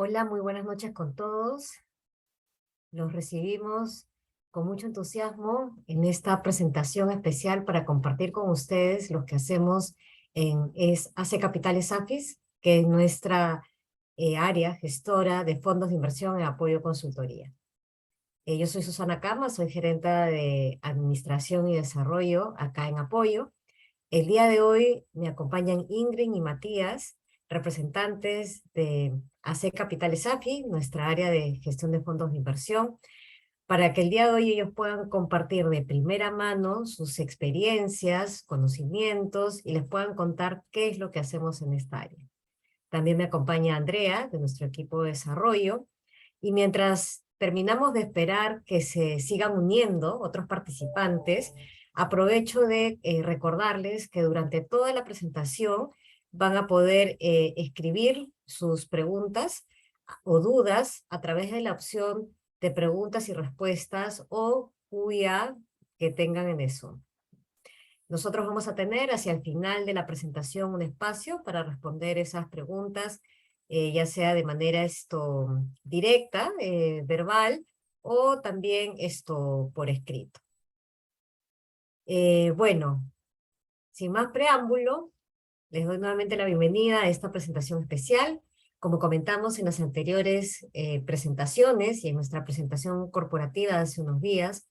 Hola, muy buenas noches con todos. Los recibimos con mucho entusiasmo en esta presentación especial para compartir con ustedes lo que hacemos en AC Capitales AFIS, que es nuestra área gestora de fondos de inversión en apoyo consultoría. Yo soy Susana Cama, soy gerenta de Administración y Desarrollo acá en Apoyo. El día de hoy me acompañan Ingrid y Matías, representantes de AC Capitales AFI, nuestra área de gestión de fondos de inversión, para que el día de hoy ellos puedan compartir de primera mano sus experiencias, conocimientos y les puedan contar qué es lo que hacemos en esta área. También me acompaña Andrea, de nuestro equipo de desarrollo, y mientras terminamos de esperar que se sigan uniendo otros participantes, aprovecho de recordarles que durante toda la presentación van a poder escribir sus preguntas o dudas a través de la opción de preguntas y respuestas o QA que tengan en eso. Nosotros vamos a tener hacia el final de la presentación un espacio para responder esas preguntas, ya sea de manera directa, verbal, o también por escrito. Bueno, sin más preámbulo, les doy nuevamente la bienvenida a esta presentación especial. Como comentamos en las anteriores presentaciones y en nuestra presentación corporativa de hace unos días,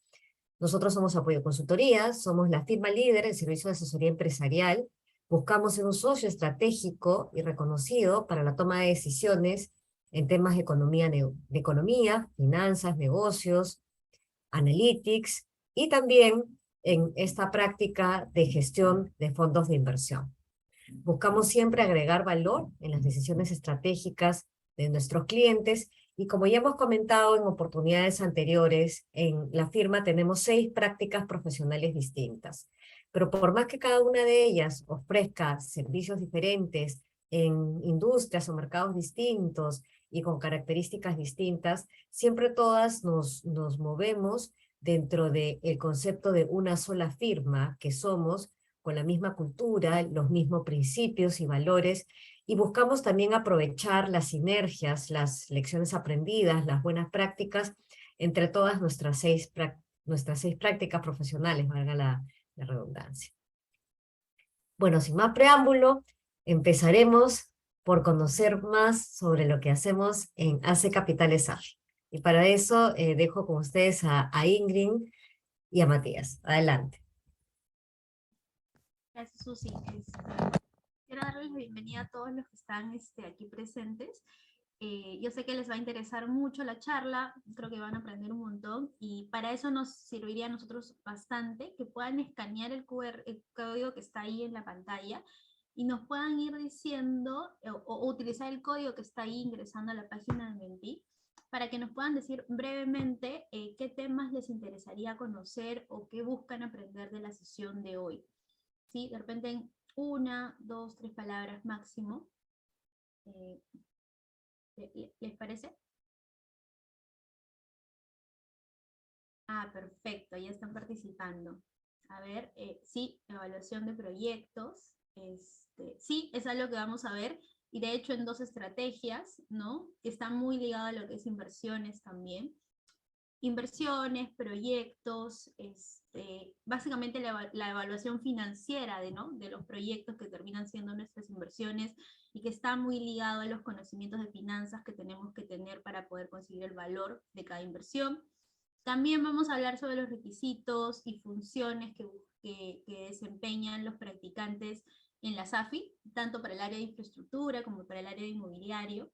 nosotros somos Apoyo Consultoría, somos la firma líder en servicio de asesoría empresarial, buscamos ser un socio estratégico y reconocido para la toma de decisiones en temas de economía, finanzas, negocios, analytics y también en esta práctica de gestión de fondos de inversión. Buscamos siempre agregar valor en las decisiones estratégicas de nuestros clientes y como ya hemos comentado en oportunidades anteriores, en la firma tenemos 6 prácticas profesionales distintas. Pero por más que cada una de ellas ofrezca servicios diferentes en industrias o mercados distintos y con características distintas, siempre todas nos movemos dentro del concepto de una sola firma que somos, con la misma cultura, los mismos principios y valores, y buscamos también aprovechar las sinergias, las lecciones aprendidas, las buenas prácticas entre todas nuestras seis prácticas profesionales, valga la redundancia. Bueno, sin más preámbulo, empezaremos por conocer más sobre lo que hacemos en AC Capitales AFI. Y para eso dejo con ustedes a Ingrid y a Matías. Adelante. Gracias, Susi. Quiero darles la bienvenida a todos los que están aquí presentes. Yo sé que les va a interesar mucho la charla, creo que van a aprender un montón y para eso nos serviría a nosotros bastante que puedan escanear el código que está ahí en la pantalla y nos puedan ir diciendo o utilizar el código que está ahí ingresando a la página de Menti para que nos puedan decir brevemente qué temas les interesaría conocer o qué buscan aprender de la sesión de hoy. ¿Sí? De repente en 1, 2, 3 palabras máximo. ¿Les parece? Ah, perfecto, ya están participando. A ver, sí, evaluación de proyectos. Sí, es algo que vamos a ver. Y de hecho en 2 estrategias, ¿no? Que está muy ligado a lo que es inversiones también. Inversiones, proyectos, básicamente la evaluación financiera de los proyectos que terminan siendo nuestras inversiones y que está muy ligado a los conocimientos de finanzas que tenemos que tener para poder conseguir el valor de cada inversión. También vamos a hablar sobre los requisitos y funciones que desempeñan los practicantes en la SAFI, tanto para el área de infraestructura como para el área de inmobiliario.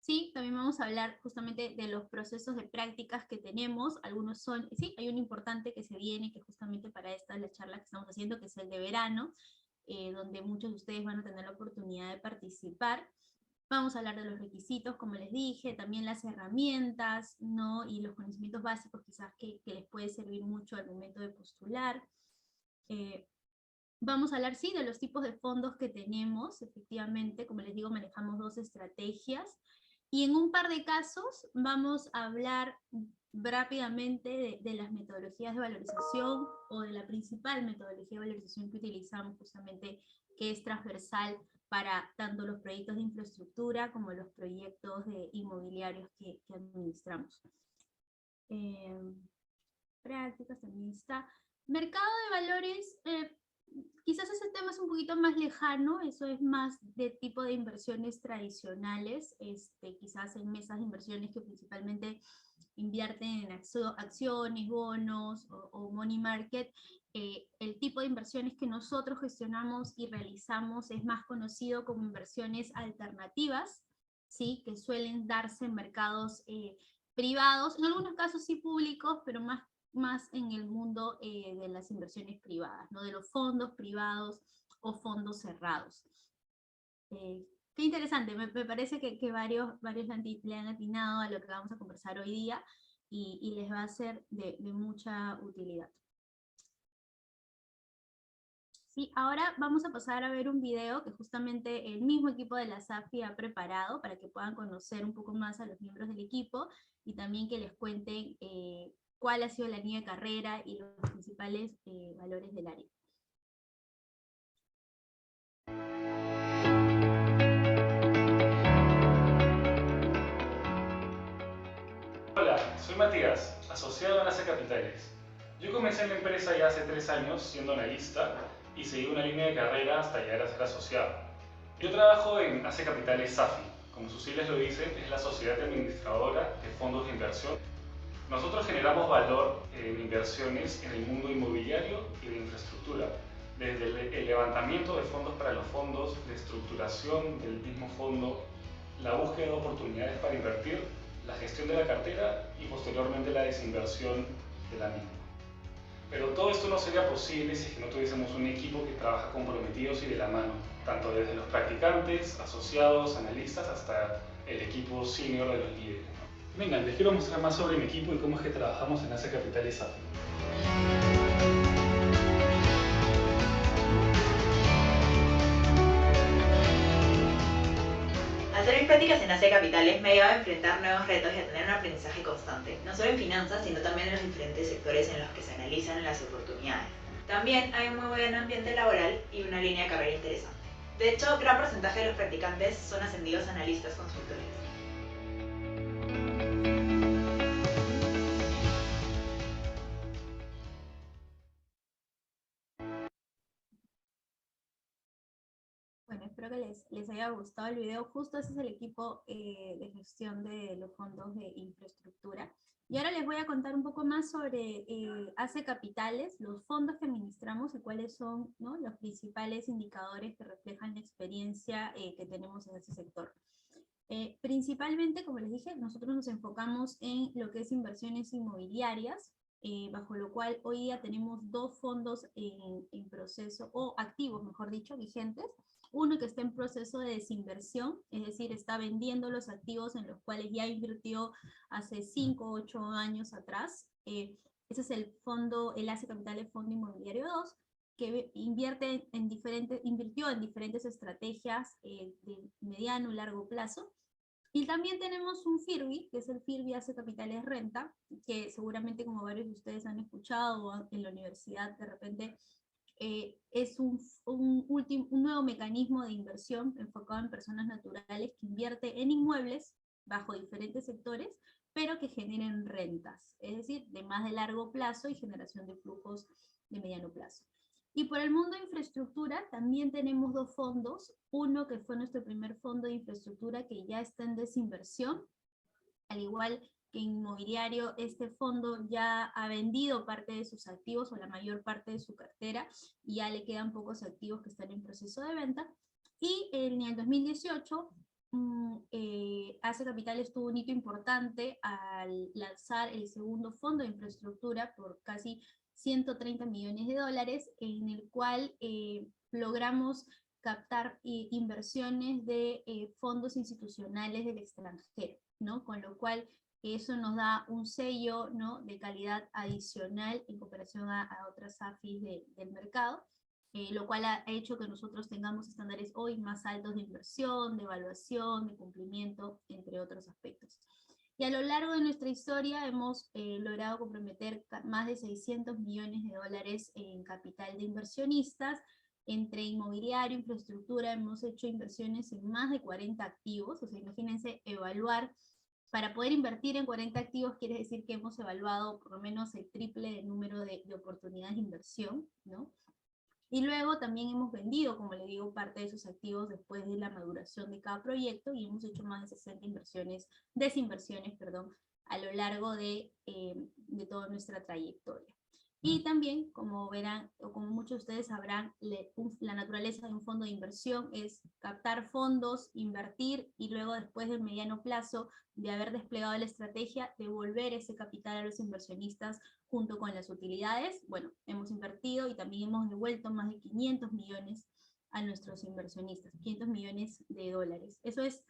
Sí, también vamos a hablar justamente de los procesos de prácticas que tenemos. Algunos son, sí, hay un importante que se viene, que justamente para esta es la charla que estamos haciendo, que es el de verano, donde muchos de ustedes van a tener la oportunidad de participar. Vamos a hablar de los requisitos, como les dije, también las herramientas, ¿no? Y los conocimientos básicos quizás que les puede servir mucho al momento de postular. Vamos a hablar, sí, de los tipos de fondos que tenemos. Efectivamente, como les digo, manejamos 2 estrategias. Y en un par de casos vamos a hablar rápidamente de las metodologías de valorización o de la principal metodología de valorización que utilizamos justamente, que es transversal para tanto los proyectos de infraestructura como los proyectos inmobiliarios que administramos. Prácticas también está. Mercado de valores, quizás ese tema es un poquito más lejano, eso es más de tipo de inversiones tradicionales, quizás en mesas de inversiones que principalmente invierten en acciones, bonos o money market. El tipo de inversiones que nosotros gestionamos y realizamos es más conocido como inversiones alternativas, ¿sí? Que suelen darse en mercados privados, en algunos casos sí públicos, pero más en el mundo de las inversiones privadas, ¿no? De los fondos privados o fondos cerrados. Qué interesante, me parece que varios le han atinado a lo que vamos a conversar hoy día y les va a ser de mucha utilidad. Sí, ahora vamos a pasar a ver un video que justamente el mismo equipo de la SAFI ha preparado para que puedan conocer un poco más a los miembros del equipo y también que les cuenten cuál ha sido la línea de carrera y los principales valores del área. Hola, soy Matías, asociado en ACE Capitales. Yo comencé en la empresa ya hace 3 años siendo analista y seguí una línea de carrera hasta llegar a ser asociado. Yo trabajo en ACE Capitales SAFI, como sus siglas lo dicen, es la sociedad administradora de fondos de inversión. Nosotros generamos valor en inversiones en el mundo inmobiliario y de infraestructura, desde el levantamiento de fondos para los fondos, la estructuración del mismo fondo, la búsqueda de oportunidades para invertir, la gestión de la cartera y posteriormente la desinversión de la misma. Pero todo esto no sería posible si es que no tuviésemos un equipo que trabaja comprometidos y de la mano, tanto desde los practicantes, asociados, analistas, hasta el equipo senior de los líderes. Vengan, les quiero mostrar más sobre mi equipo y cómo es que trabajamos en ACE Capitales SAFI. Hacer mis prácticas en ACE Capitales me ha llevado a enfrentar nuevos retos y a tener un aprendizaje constante, no solo en finanzas, sino también en los diferentes sectores en los que se analizan las oportunidades. También hay un muy buen ambiente laboral y una línea de carrera interesante. De hecho, gran porcentaje de los practicantes son ascendidos a analistas consultores. Bueno, espero que les haya gustado el video. Justo ese es el equipo de gestión de los fondos de infraestructura. Y ahora les voy a contar un poco más sobre ACE Capitales, los fondos que administramos y cuáles son, ¿no?, los principales indicadores que reflejan la experiencia que tenemos en ese sector. Principalmente, como les dije, nosotros nos enfocamos en lo que es inversiones inmobiliarias, bajo lo cual hoy día tenemos 2 fondos en proceso, o activos, mejor dicho, vigentes. Uno que está en proceso de desinversión, es decir, está vendiendo los activos en los cuales ya invirtió hace 5 o 8 años atrás. Ese es el fondo, el ACE Capitales Fondo Inmobiliario 2, que invirtió en diferentes estrategias de mediano y largo plazo. Y también tenemos un FIRBI, que es el FIRBI ACE Capitales Renta, que seguramente, como varios de ustedes han escuchado o en la universidad de repente, es un nuevo mecanismo de inversión enfocado en personas naturales que invierte en inmuebles bajo diferentes sectores, pero que generen rentas, es decir, de más de largo plazo y generación de flujos de mediano plazo. Y por el mundo de infraestructura también tenemos 2 fondos, uno que fue nuestro primer fondo de infraestructura que ya está en desinversión, al igual que inmobiliario, este fondo ya ha vendido parte de sus activos o la mayor parte de su cartera y ya le quedan pocos activos que están en proceso de venta. Y en el 2018 ACE Capitales tuvo un hito importante al lanzar el segundo fondo de infraestructura por casi 130 millones de dólares, en el cual logramos captar inversiones de fondos institucionales del extranjero, ¿no? Con lo cual eso nos da un sello, ¿no?, de calidad adicional en comparación a otras AFIs del mercado. lo cual ha hecho que nosotros tengamos estándares hoy más altos de inversión, de evaluación, de cumplimiento, entre otros aspectos. Y a lo largo de nuestra historia hemos logrado comprometer más de 600 millones de dólares en capital de inversionistas. Entre inmobiliario, infraestructura, hemos hecho inversiones en más de 40 activos. O sea, imagínense evaluar, para poder invertir en 40 activos quiere decir que hemos evaluado por lo menos el triple del número de oportunidades de inversión, ¿no? Y luego también hemos vendido, como le digo, parte de esos activos después de la maduración de cada proyecto, y hemos hecho más de 60 desinversiones, a lo largo de toda nuestra trayectoria. Y también, como verán, o como muchos de ustedes sabrán, la naturaleza de un fondo de inversión es captar fondos, invertir, y luego, después del mediano plazo de haber desplegado la estrategia, devolver ese capital a los inversionistas junto con las utilidades. Bueno, hemos invertido y también hemos devuelto más de 500 millones a nuestros inversionistas, 500 millones de dólares. Eso es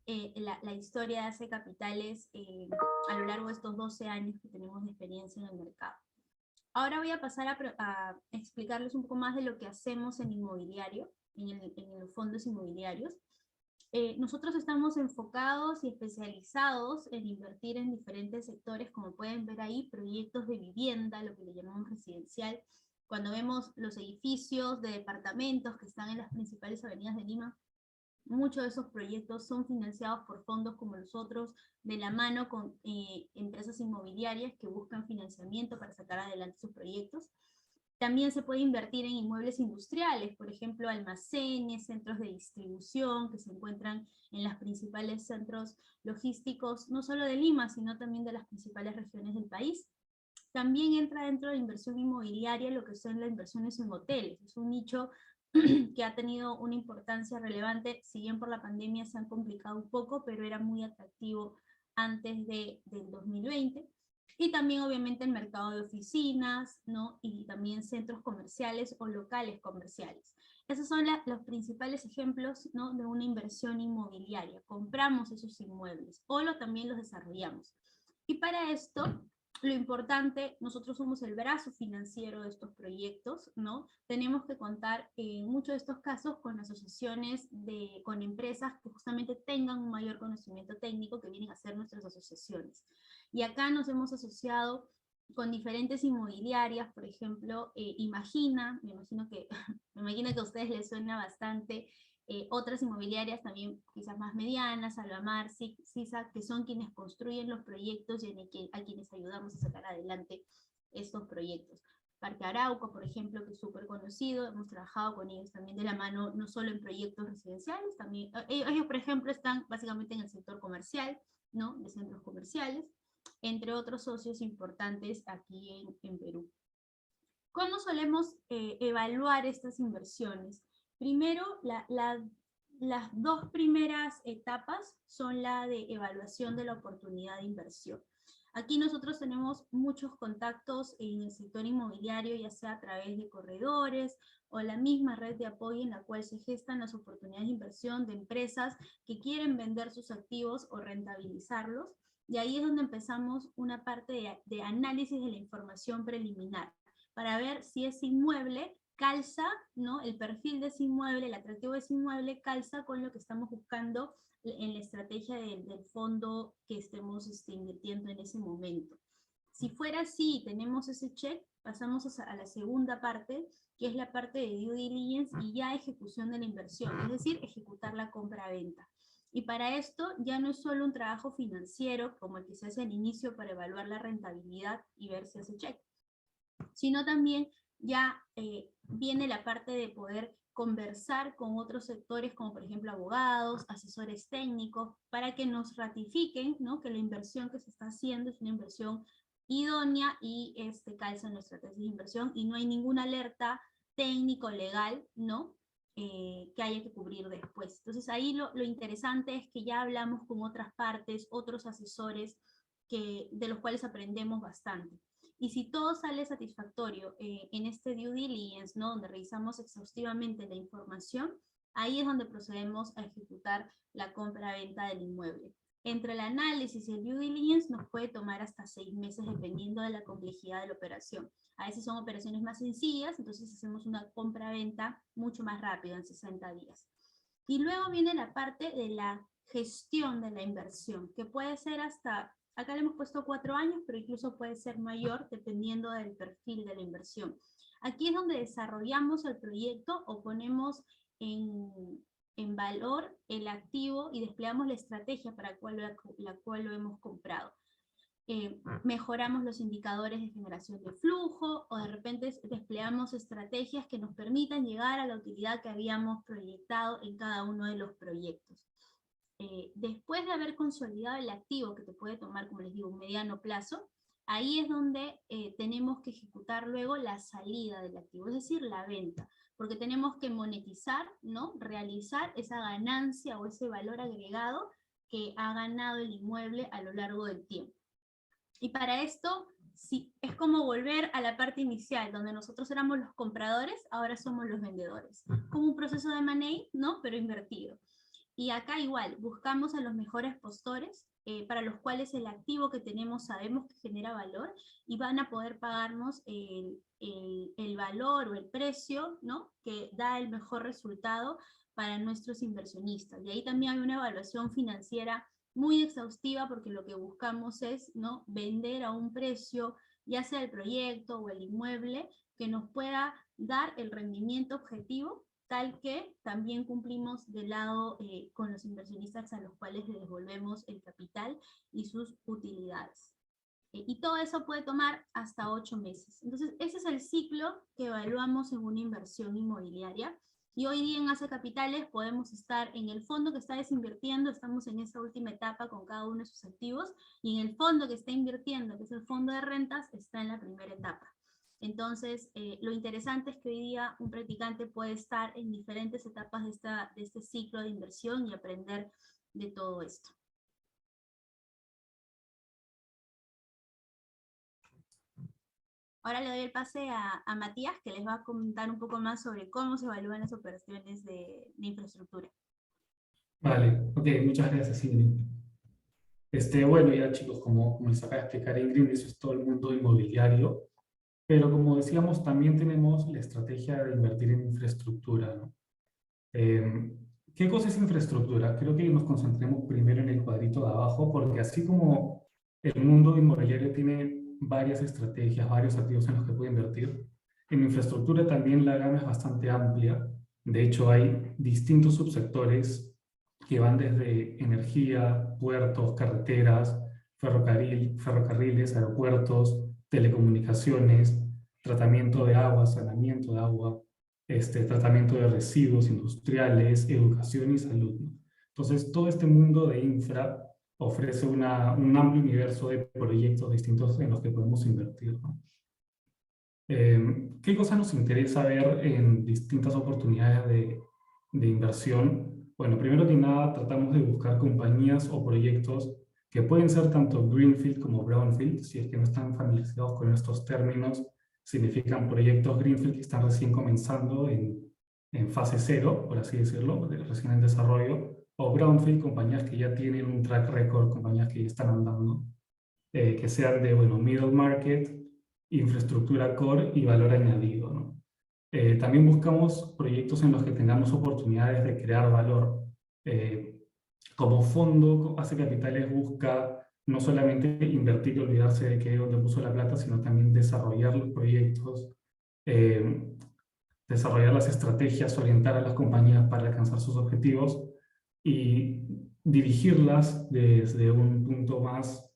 la historia de AC Capitales a lo largo de estos 12 años que tenemos de experiencia en el mercado. Ahora voy a pasar a explicarles un poco más de lo que hacemos en inmobiliario, en los fondos inmobiliarios. Nosotros estamos enfocados y especializados en invertir en diferentes sectores, como pueden ver ahí, proyectos de vivienda, lo que le llamamos residencial. Cuando vemos los edificios de departamentos que están en las principales avenidas de Lima, muchos de esos proyectos son financiados por fondos como nosotros, de la mano con empresas inmobiliarias que buscan financiamiento para sacar adelante sus proyectos. También se puede invertir en inmuebles industriales, por ejemplo, almacenes, centros de distribución que se encuentran en los principales centros logísticos, no solo de Lima, sino también de las principales regiones del país. También entra dentro de la inversión inmobiliaria lo que son las inversiones en hoteles. Es un nicho que ha tenido una importancia relevante, si bien por la pandemia se han complicado un poco, pero era muy atractivo antes del 2020. Y también obviamente el mercado de oficinas, ¿no? Y también centros comerciales o locales comerciales. Esos son los principales ejemplos, ¿no?, de una inversión inmobiliaria. Compramos esos inmuebles o también los desarrollamos. Y para esto, lo importante, nosotros somos el brazo financiero de estos proyectos, ¿no? Tenemos que contar en muchos de estos casos con asociaciones, con empresas que justamente tengan un mayor conocimiento técnico, que vienen a ser nuestras asociaciones. Y acá nos hemos asociado con diferentes inmobiliarias, por ejemplo, Imagina, me imagino que a ustedes les suena bastante, otras inmobiliarias también quizás más medianas, Salvamar, CISA, que son quienes construyen los proyectos y a quienes ayudamos a sacar adelante estos proyectos. Parque Arauco, por ejemplo, que es súper conocido, hemos trabajado con ellos también de la mano, no solo en proyectos residenciales, también, ellos, por ejemplo, están básicamente en el sector comercial, ¿no?, de centros comerciales, entre otros socios importantes aquí en Perú. ¿Cómo solemos evaluar estas inversiones? Primero, las dos primeras etapas son la de evaluación de la oportunidad de inversión. Aquí nosotros tenemos muchos contactos en el sector inmobiliario, ya sea a través de corredores o la misma red de apoyo en la cual se gestan las oportunidades de inversión de empresas que quieren vender sus activos o rentabilizarlos. Y ahí es donde empezamos una parte de análisis de la información preliminar, para ver si ese inmueble calza, ¿no?, el perfil de ese inmueble, el atractivo de ese inmueble calza con lo que estamos buscando en la estrategia del fondo que estemos invirtiendo en ese momento. Si fuera así, tenemos ese check, pasamos a la segunda parte, que es la parte de due diligence y ya ejecución de la inversión, es decir, ejecutar la compra-venta. Y para esto ya no es solo un trabajo financiero como el que se hace al inicio para evaluar la rentabilidad y ver si hace check, sino también ya viene la parte de poder conversar con otros sectores, como por ejemplo abogados, asesores técnicos, para que nos ratifiquen, ¿no?, que la inversión que se está haciendo es una inversión idónea y calza en nuestra tesis de inversión y no hay ninguna alerta técnico-legal, ¿no?, que haya que cubrir después. Entonces ahí lo interesante es que ya hablamos con otras partes, otros asesores de los cuales aprendemos bastante. Y si todo sale satisfactorio en este due diligence, ¿no?, donde revisamos exhaustivamente la información, ahí es donde procedemos a ejecutar la compra-venta del inmueble. Entre el análisis y el due diligence nos puede tomar hasta 6 meses dependiendo de la complejidad de la operación. A veces son operaciones más sencillas, entonces hacemos una compra-venta mucho más rápido, en 60 días. Y luego viene la parte de la gestión de la inversión, que puede ser hasta, acá le hemos puesto 4 años, pero incluso puede ser mayor dependiendo del perfil de la inversión. Aquí es donde desarrollamos el proyecto o ponemos en valor el activo y desplegamos la estrategia para la cual lo hemos comprado. Mejoramos los indicadores de generación de flujo o de repente desplegamos estrategias que nos permitan llegar a la utilidad que habíamos proyectado en cada uno de los proyectos. Después de haber consolidado el activo, que te puede tomar, como les digo, un mediano plazo, ahí es donde tenemos que ejecutar luego la salida del activo, es decir, la venta, porque tenemos que monetizar, ¿no? Realizar esa ganancia o ese valor agregado que ha ganado el inmueble a lo largo del tiempo. Y para esto, sí, es como volver a la parte inicial, donde nosotros éramos los compradores, ahora somos los vendedores. Como un proceso de money, ¿no? Pero invertido. Y acá igual, buscamos a los mejores postores, para los cuales el activo que tenemos sabemos que genera valor, y van a poder pagarnos el valor o el precio, ¿no? Que da el mejor resultado para nuestros inversionistas. Y ahí también hay una evaluación financiera muy exhaustiva, porque lo que buscamos es, ¿no? Vender a un precio, ya sea el proyecto o el inmueble, que nos pueda dar el rendimiento objetivo, tal que también cumplimos de lado con los inversionistas a los cuales les devolvemos el capital y sus utilidades. Y todo eso puede tomar hasta 8 meses. Entonces, ese es el ciclo que evaluamos en una inversión inmobiliaria. Y hoy día en Ace Capitales podemos estar en el fondo que está desinvirtiendo, estamos en esa última etapa con cada uno de sus activos, y en el fondo que está invirtiendo, que es el fondo de rentas, está en la primera etapa. Entonces, lo interesante es que hoy día un practicante puede estar en diferentes etapas de este ciclo de inversión y aprender de todo esto. Ahora le doy el pase a Matías, que les va a comentar un poco más sobre cómo se evalúan las operaciones de infraestructura. Vale, ok, muchas gracias, Ingrid. Bueno, ya chicos, como les acaba de explicar Ingrid, eso es todo el mundo inmobiliario, pero como decíamos, también tenemos la estrategia de invertir en infraestructura, ¿no? ¿Qué cosa es infraestructura? Creo que nos concentremos primero en el cuadrito de abajo, porque así como el mundo inmobiliario tiene varias estrategias, varios activos en los que puede invertir, en infraestructura también la gama es bastante amplia. De hecho, hay distintos subsectores que van desde energía, puertos, carreteras, ferrocarriles, aeropuertos, telecomunicaciones, tratamiento de agua, saneamiento de agua, tratamiento de residuos industriales, educación y salud, ¿no? Entonces, todo este mundo de infra ofrece un amplio universo de proyectos distintos en los que podemos invertir, ¿no? ¿Qué cosa nos interesa ver en distintas oportunidades de inversión? Bueno, primero que nada, tratamos de buscar compañías o proyectos que pueden ser tanto Greenfield como Brownfield. Si es que no están familiarizados con estos términos, significan proyectos Greenfield que están recién comenzando en fase cero, por así decirlo, recién en desarrollo, o Brownfield, compañías que ya tienen un track record, compañías que ya están andando, que sean de, bueno, middle market, infraestructura core y valor añadido, ¿no? También buscamos proyectos en los que tengamos oportunidades de crear valor. Como fondo, Ace Capitales busca no solamente invertir y olvidarse de que dónde puso la plata, sino también desarrollar los proyectos, desarrollar las estrategias, orientar a las compañías para alcanzar sus objetivos y dirigirlas desde un punto más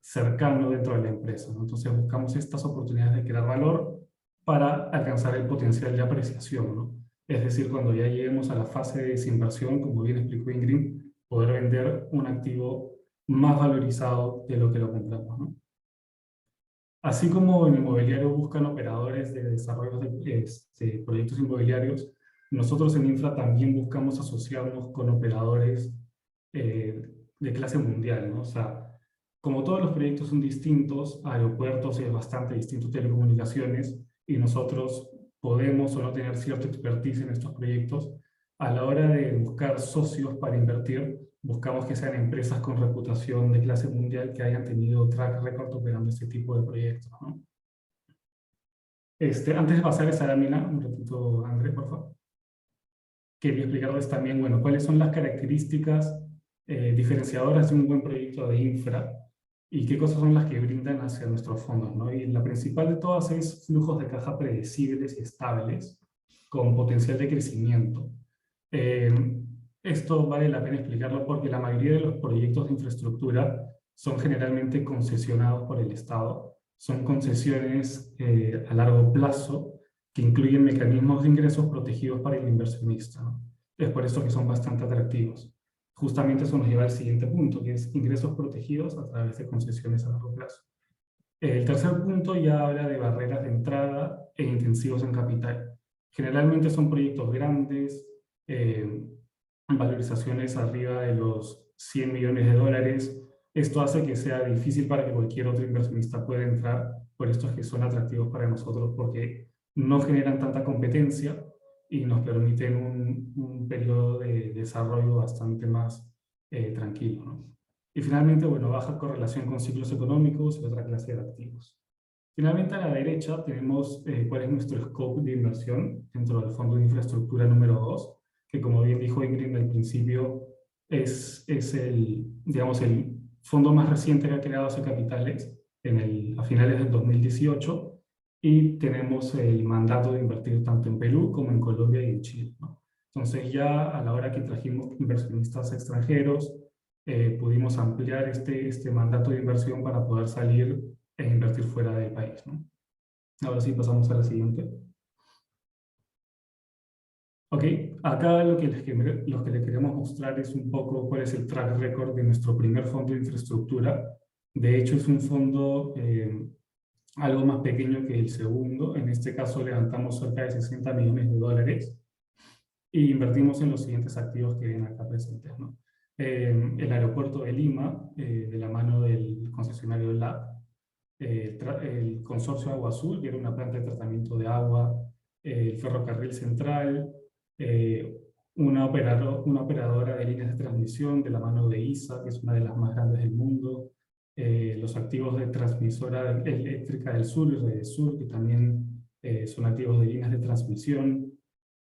cercano dentro de la empresa, ¿no? Entonces buscamos estas oportunidades de crear valor para alcanzar el potencial de apreciación, ¿no? Es decir, cuando ya lleguemos a la fase de desinversión, como bien explicó Ingrid, poder vender un activo más valorizado de lo que lo compramos, ¿no? Así como en inmobiliario buscan operadores de desarrollo de proyectos inmobiliarios, nosotros en Infra también buscamos asociarnos con operadores de clase mundial, ¿no? O sea, como todos los proyectos son distintos, aeropuertos es bastante distinto, telecomunicaciones, y nosotros podemos o no tener cierta expertise en estos proyectos, a la hora de buscar socios para invertir, buscamos que sean empresas con reputación de clase mundial que hayan tenido track record operando este tipo de proyectos, ¿no? Antes de pasar esa lámina, un ratito, Andrés, por favor. Quería explicarles también, bueno, cuáles son las características diferenciadoras de un buen proyecto de infra y qué cosas son las que brindan hacia nuestros fondos, ¿no? Y la principal de todas es flujos de caja predecibles y estables con potencial de crecimiento. Esto vale la pena explicarlo porque la mayoría de los proyectos de infraestructura son generalmente concesionados por el Estado. Son concesiones a largo plazo que incluyen mecanismos de ingresos protegidos para el inversionista, ¿no? Es por eso que son bastante atractivos. Justamente eso nos lleva al siguiente punto, que es ingresos protegidos a través de concesiones a largo plazo. El tercer punto ya habla de barreras de entrada e intensivos en capital. Generalmente son proyectos grandes, valorizaciones arriba de los 100 millones de dólares. Esto hace que sea difícil para que cualquier otro inversionista pueda entrar, por esto es que son atractivos para nosotros, porque no generan tanta competencia y nos permiten un periodo de desarrollo bastante más tranquilo, ¿no? Y finalmente, bueno, baja correlación con ciclos económicos y otra clase de activos. Finalmente, a la derecha tenemos cuál es nuestro scope de inversión dentro del fondo de infraestructura número 2, que como bien dijo Ingrid al principio, es el, digamos, el fondo más reciente que ha creado AC Capitales a finales del 2018, y tenemos el mandato de invertir tanto en Perú como en Colombia y en Chile, ¿no? Entonces ya a la hora que trajimos inversionistas extranjeros, pudimos ampliar este mandato de inversión para poder salir e invertir fuera del país, ¿no? Ahora sí pasamos a la siguiente. Ok, acá lo que les queremos mostrar es un poco cuál es el track record de nuestro primer fondo de infraestructura. De hecho, es un fondo algo más pequeño que el segundo. En este caso levantamos cerca de 60 millones de dólares e invertimos en los siguientes activos que ven acá presentes, ¿no? El aeropuerto de Lima, de la mano del concesionario LAP, el consorcio Agua Azul, que era una planta de tratamiento de agua, el ferrocarril central, una operadora de líneas de transmisión de la mano de ISA, que es una de las más grandes del mundo, los activos de transmisora eléctrica del sur y Redesur, que también son activos de líneas de transmisión,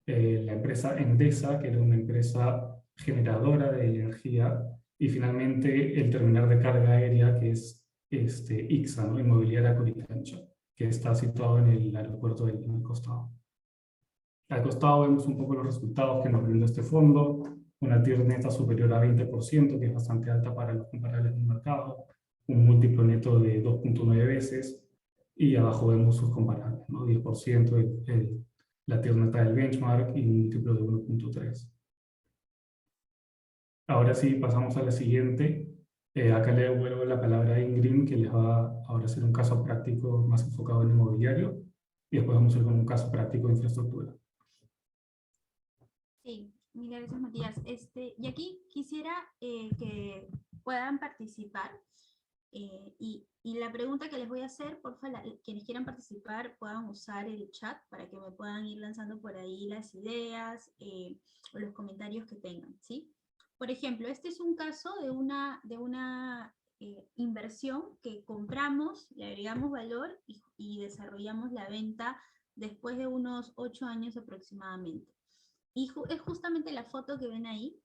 la empresa Endesa, que era una empresa generadora de energía, y finalmente el terminal de carga aérea, que es ICSA, ¿no? Inmobiliaria Coricancha, que está situado en el aeropuerto del costado. Al costado vemos un poco los resultados que nos brinda este fondo, una TIR neta superior a 20%, que es bastante alta para los comparables del mercado, un múltiplo neto de 2.9 veces, y abajo vemos sus comparables, ¿no? 10% la TIR neta del benchmark y un múltiplo de 1.3. Ahora sí, pasamos a la siguiente. Acá le devuelvo la palabra a Ingrid, que les va ahora a hacer un caso práctico más enfocado en inmobiliario, y después vamos a ir con un caso práctico de infraestructura. Sí, mil gracias, Matías. Y aquí quisiera que puedan participar. Y la pregunta que les voy a hacer, por favor, quienes quieran participar puedan usar el chat para que me puedan ir lanzando por ahí las ideas o los comentarios que tengan, ¿sí? Por ejemplo, este es un caso de una inversión que compramos, le agregamos valor y desarrollamos la venta después de unos 8 años aproximadamente. Y es justamente la foto que ven ahí.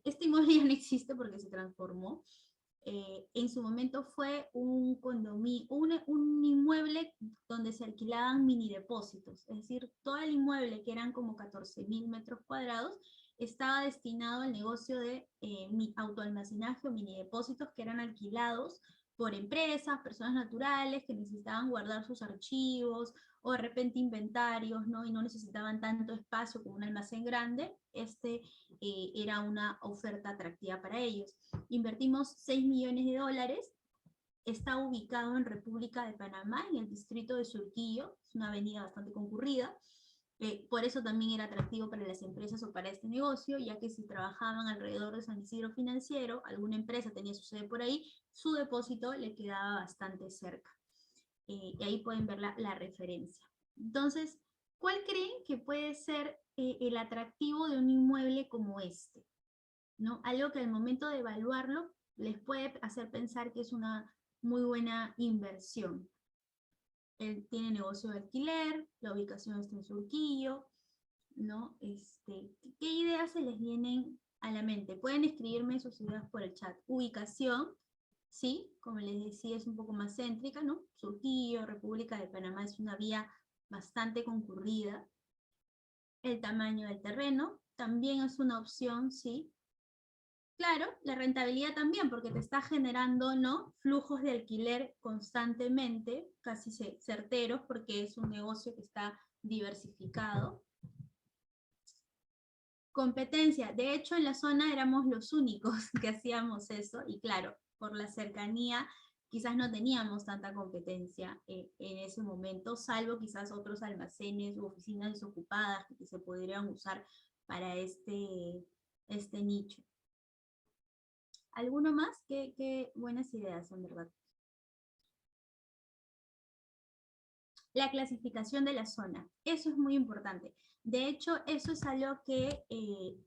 Este inmueble ya no existe porque se transformó. En su momento fue un condominio, un inmueble donde se alquilaban mini depósitos, es decir, todo el inmueble, que eran como 14.000 metros cuadrados, estaba destinado al negocio de autoalmacenaje o mini depósitos que eran alquilados por empresas, personas naturales que necesitaban guardar sus archivos o de repente inventarios, ¿no? Y no necesitaban tanto espacio como un almacén grande. Era una oferta atractiva para ellos. Invertimos 6 millones de dólares, está ubicado en República de Panamá, en el distrito de Surquillo, es una avenida bastante concurrida, por eso también era atractivo para las empresas o para este negocio, ya que si trabajaban alrededor de San Isidro Financiero, alguna empresa tenía su sede por ahí, su depósito le quedaba bastante cerca. Y ahí pueden ver la referencia. Entonces, ¿cuál creen que puede ser el atractivo de un inmueble como este? ¿no? Algo que al momento de evaluarlo les puede hacer pensar que es una muy buena inversión. Él tiene negocio de alquiler, la ubicación está en Surquillo, ¿no? ¿Qué ideas se les vienen a la mente? Pueden escribirme sus ideas por el chat. Ubicación, sí, como les decía, es un poco más céntrica, ¿no? Surquillo, República de Panamá es una vía bastante concurrida. El tamaño del terreno también es una opción, sí. Claro, la rentabilidad también, porque te está generando, ¿no?, flujos de alquiler constantemente, casi certeros, porque es un negocio que está diversificado. Competencia, de hecho en la zona éramos los únicos que hacíamos eso, y claro, por la cercanía quizás no teníamos tanta competencia en ese momento, salvo quizás otros almacenes u oficinas desocupadas que se podrían usar para este nicho. ¿Alguno más? Qué buenas ideas, en verdad. La clasificación de la zona, eso es muy importante. De hecho, eso es algo que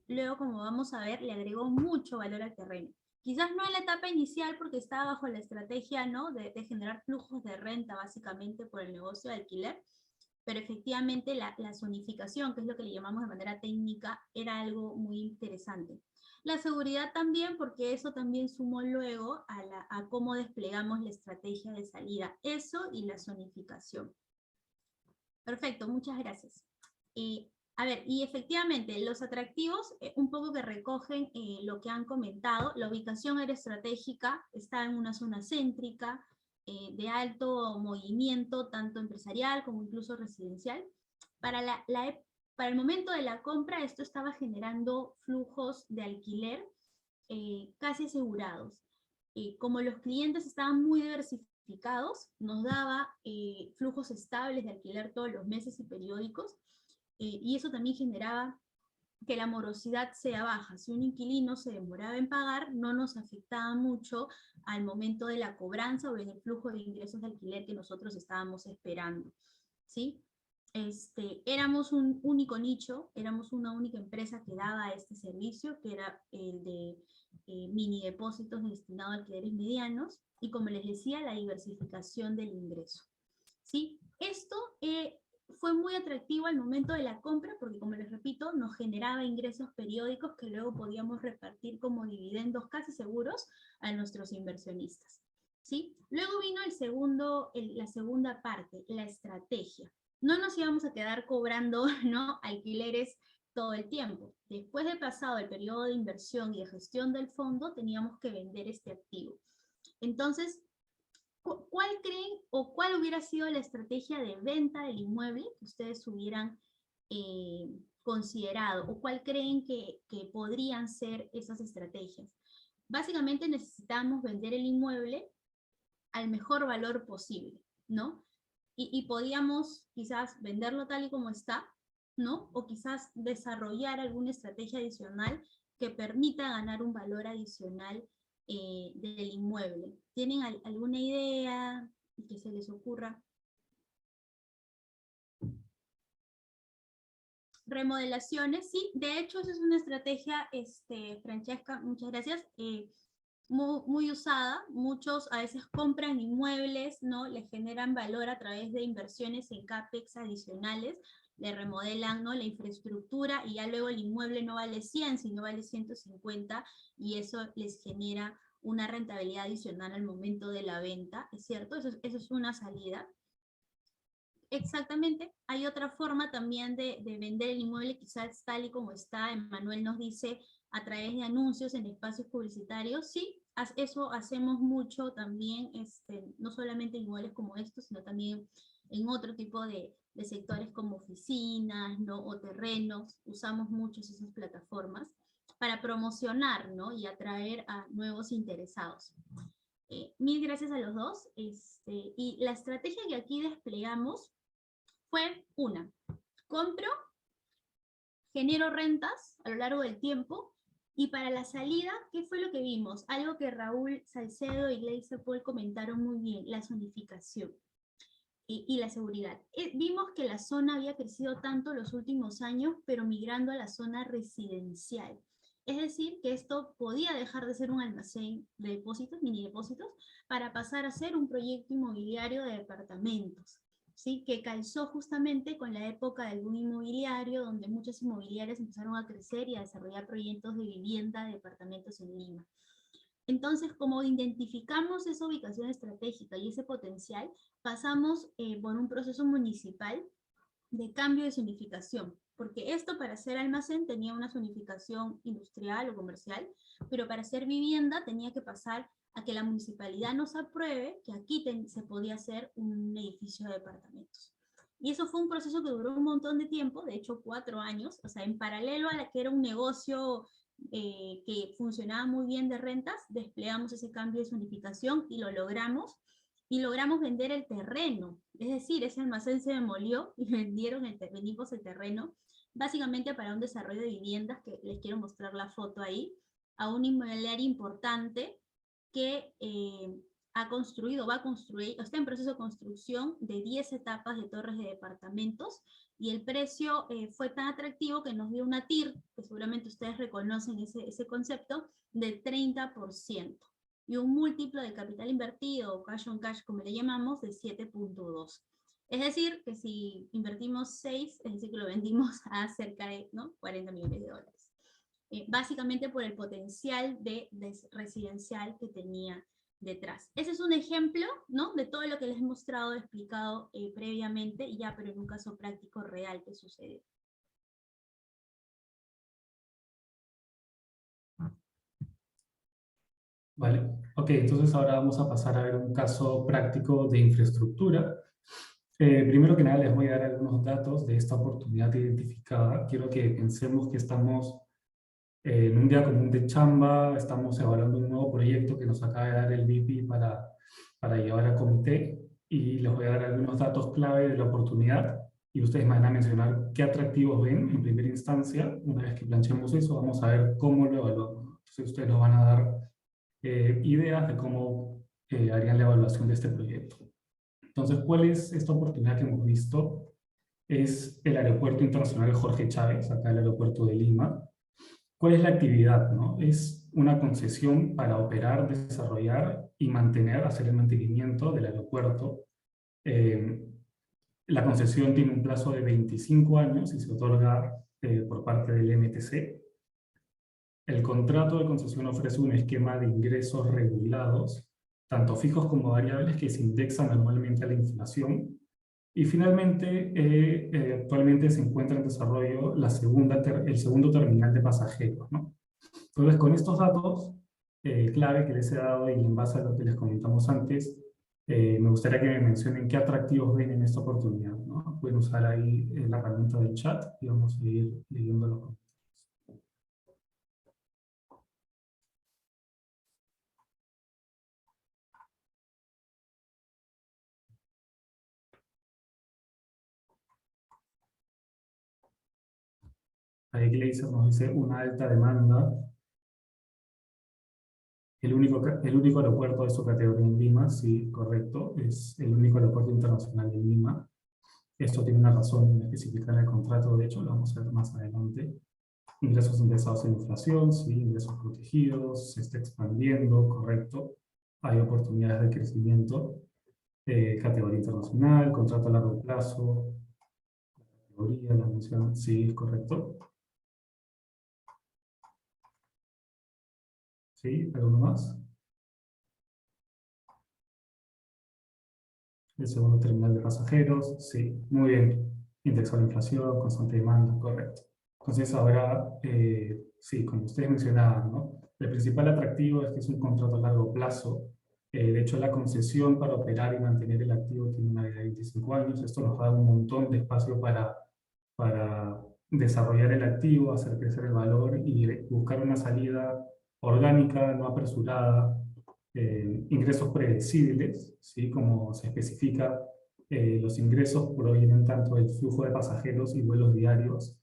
luego, como vamos a ver, le agregó mucho valor al terreno. Quizás no en la etapa inicial porque estaba bajo la estrategia, ¿no?, de generar flujos de renta básicamente por el negocio de alquiler, pero efectivamente la zonificación, que es lo que le llamamos de manera técnica, era algo muy interesante. La seguridad también, porque eso también sumó luego a cómo desplegamos la estrategia de salida. Eso y la zonificación. Perfecto, muchas gracias. A ver, y efectivamente, los atractivos, un poco que recogen lo que han comentado, la ubicación era estratégica, está en una zona céntrica, de alto movimiento, tanto empresarial como incluso residencial. Para el momento de la compra, esto estaba generando flujos de alquiler casi asegurados. Como los clientes estaban muy diversificados, nos daba flujos estables de alquiler todos los meses y periódicos, y eso también generaba que la morosidad sea baja. Si un inquilino se demoraba en pagar, no nos afectaba mucho al momento de la cobranza o en el flujo de ingresos de alquiler que nosotros estábamos esperando, ¿sí? Éramos un único nicho, éramos una única empresa que daba este servicio, que era el de mini depósitos destinados a alquileres medianos, y como les decía, la diversificación del ingreso, ¿sí? Esto fue muy atractivo al momento de la compra, porque como les repito, nos generaba ingresos periódicos que luego podíamos repartir como dividendos casi seguros a nuestros inversionistas, ¿sí? Luego vino la segunda parte, la estrategia. No nos íbamos a quedar cobrando, ¿no?, alquileres todo el tiempo. Después de pasado el periodo de inversión y de gestión del fondo, teníamos que vender este activo. Entonces, ¿cuál creen o cuál hubiera sido la estrategia de venta del inmueble que ustedes hubieran considerado? ¿O cuál creen que podrían ser esas estrategias? Básicamente necesitamos vender el inmueble al mejor valor posible, ¿no? Y podíamos quizás venderlo tal y como está, ¿no? O quizás desarrollar alguna estrategia adicional que permita ganar un valor adicional del inmueble. ¿Tienen alguna idea que se les ocurra? Remodelaciones, sí, de hecho esa es una estrategia, Francesca, muchas gracias, muy usada. Muchos a veces compran inmuebles, ¿no?, les generan valor a través de inversiones en CAPEX adicionales, le remodelan, ¿no?, la infraestructura, y ya luego el inmueble no vale 100, sino vale 150, y eso les genera una rentabilidad adicional al momento de la venta, ¿es cierto? Eso es una salida. Exactamente, hay otra forma también de vender el inmueble, quizás tal y como está. Emmanuel nos dice a través de anuncios en espacios publicitarios. Sí, eso hacemos mucho también, no solamente en inmuebles como estos, sino también en otro tipo de sectores como oficinas, ¿no?, o terrenos. Usamos mucho esas plataformas para promocionar, ¿no?, y atraer a nuevos interesados. Mil gracias a los dos. Y la estrategia que aquí desplegamos fue una: compro, genero rentas a lo largo del tiempo, y para la salida, ¿qué fue lo que vimos? Algo que Raúl Salcedo y Gleiser Paul comentaron muy bien: la zonificación y la seguridad. Vimos que la zona había crecido tanto los últimos años, pero migrando a la zona residencial. Es decir, que esto podía dejar de ser un almacén de depósitos, mini depósitos, para pasar a ser un proyecto inmobiliario de departamentos, ¿sí? Que calzó justamente con la época del boom inmobiliario, donde muchas inmobiliarias empezaron a crecer y a desarrollar proyectos de vivienda de departamentos en Lima. Entonces, como identificamos esa ubicación estratégica y ese potencial, pasamos por un proceso municipal de cambio de zonificación, porque esto para ser almacén tenía una zonificación industrial o comercial, pero para ser vivienda tenía que pasar a que la municipalidad nos apruebe que aquí se podía hacer un edificio de departamentos. Y eso fue un proceso que duró un montón de tiempo, de hecho 4 años, o sea, en paralelo a la que era un negocio que funcionaba muy bien de rentas, desplegamos ese cambio de zonificación y lo logramos, y logramos vender el terreno, es decir, ese almacén se demolió y vendimos el terreno, básicamente para un desarrollo de viviendas, que les quiero mostrar la foto ahí, a un inmobiliario importante que ha construido, va a construir, está en proceso de construcción de 10 etapas de torres de departamentos, y el precio fue tan atractivo que nos dio una TIR, que seguramente ustedes reconocen ese concepto, del 30%, y un múltiplo de capital invertido, o cash on cash como le llamamos, de 7.2. Es decir, que si invertimos 6, es decir, que lo vendimos a cerca de, ¿no?, 40 millones de dólares. Básicamente por el potencial de residencial que tenía detrás. Ese es un ejemplo, ¿no?, de todo lo que les he mostrado, explicado previamente, ya, pero en un caso práctico real que sucedió. Vale, ok, entonces ahora vamos a pasar a ver un caso práctico de infraestructura. Primero que nada les voy a dar algunos datos de esta oportunidad identificada. Quiero que pensemos que estamos en un día común de chamba, estamos evaluando un nuevo proyecto que nos acaba de dar el VP para llevar a comité, y les voy a dar algunos datos clave de la oportunidad, y ustedes me van a mencionar qué atractivos ven en primera instancia. Una vez que planchemos eso, vamos a ver cómo lo evaluamos. Entonces ustedes nos van a dar ideas de cómo harían la evaluación de este proyecto. Entonces, ¿cuál es esta oportunidad que hemos visto? Es el Aeropuerto Internacional Jorge Chávez, acá el aeropuerto de Lima. ¿Cuál es la actividad, no? Es una concesión para operar, desarrollar y mantener, hacer el mantenimiento del aeropuerto. La concesión tiene un plazo de 25 años y se otorga por parte del MTC. El contrato de concesión ofrece un esquema de ingresos regulados, tanto fijos como variables, que se indexan anualmente a la inflación. Y finalmente, actualmente se encuentra en desarrollo el segundo terminal de pasajeros, ¿no? Entonces, con estos datos clave que les he dado, y en base a lo que les comentamos antes, me gustaría que me mencionen qué atractivos ven en esta oportunidad, ¿no? Pueden usar ahí la herramienta del chat y vamos a ir leyendo los comentarios. Ahí Gleiser nos dice una alta demanda. El único aeropuerto de su categoría en Lima, sí, correcto, es el único aeropuerto internacional en Lima. Esto tiene una razón específica en el contrato, de hecho, lo vamos a ver más adelante. Ingresos indexados en inflación, sí, ingresos protegidos, se está expandiendo, correcto. Hay oportunidades de crecimiento. Categoría internacional, contrato a largo plazo, categoría, la mención, sí, correcto. ¿Sí? ¿Alguno más? El segundo terminal de pasajeros, sí, muy bien. Indexado a la inflación, constante demanda, correcto. Entonces ahora, sí, como ustedes mencionaban, ¿no? El principal atractivo es que es un contrato a largo plazo. De hecho, la concesión para operar y mantener el activo tiene una vida de 25 años. Esto nos da un montón de espacio para desarrollar el activo, hacer crecer el valor y buscar una salida orgánica, no apresurada, ingresos predecibles, ¿sí? Como se especifica, los ingresos provienen tanto del flujo de pasajeros y vuelos diarios,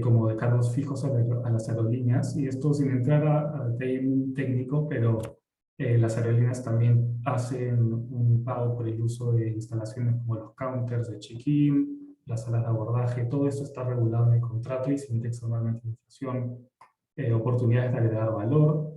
como de cargos fijos a las aerolíneas, y esto sin entrar a detalle técnico, pero las aerolíneas también hacen un pago por el uso de instalaciones como los counters de check-in, las salas de abordaje. Todo esto está regulado en el contrato y se indexa normalmente en inflación. oportunidades de agregar valor.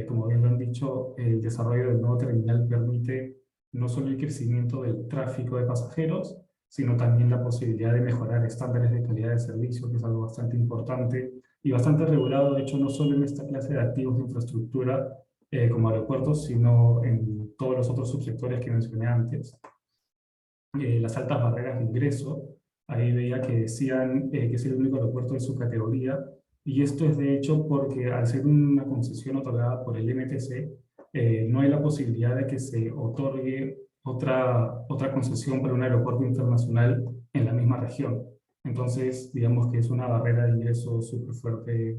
Como bien lo han dicho, el desarrollo del nuevo terminal permite no solo el crecimiento del tráfico de pasajeros, sino también la posibilidad de mejorar estándares de calidad de servicio, que es algo bastante importante y bastante regulado, de hecho, no solo en esta clase de activos de infraestructura como aeropuertos, sino en todos los otros subsectores que mencioné antes. Las altas barreras de ingreso, ahí veía que decían que es el único aeropuerto de su categoría, y esto es de hecho porque al ser una concesión otorgada por el MTC, no hay la posibilidad de que se otorgue otra concesión para un aeropuerto internacional en la misma región. Entonces, digamos que es una barrera de ingreso súper fuerte,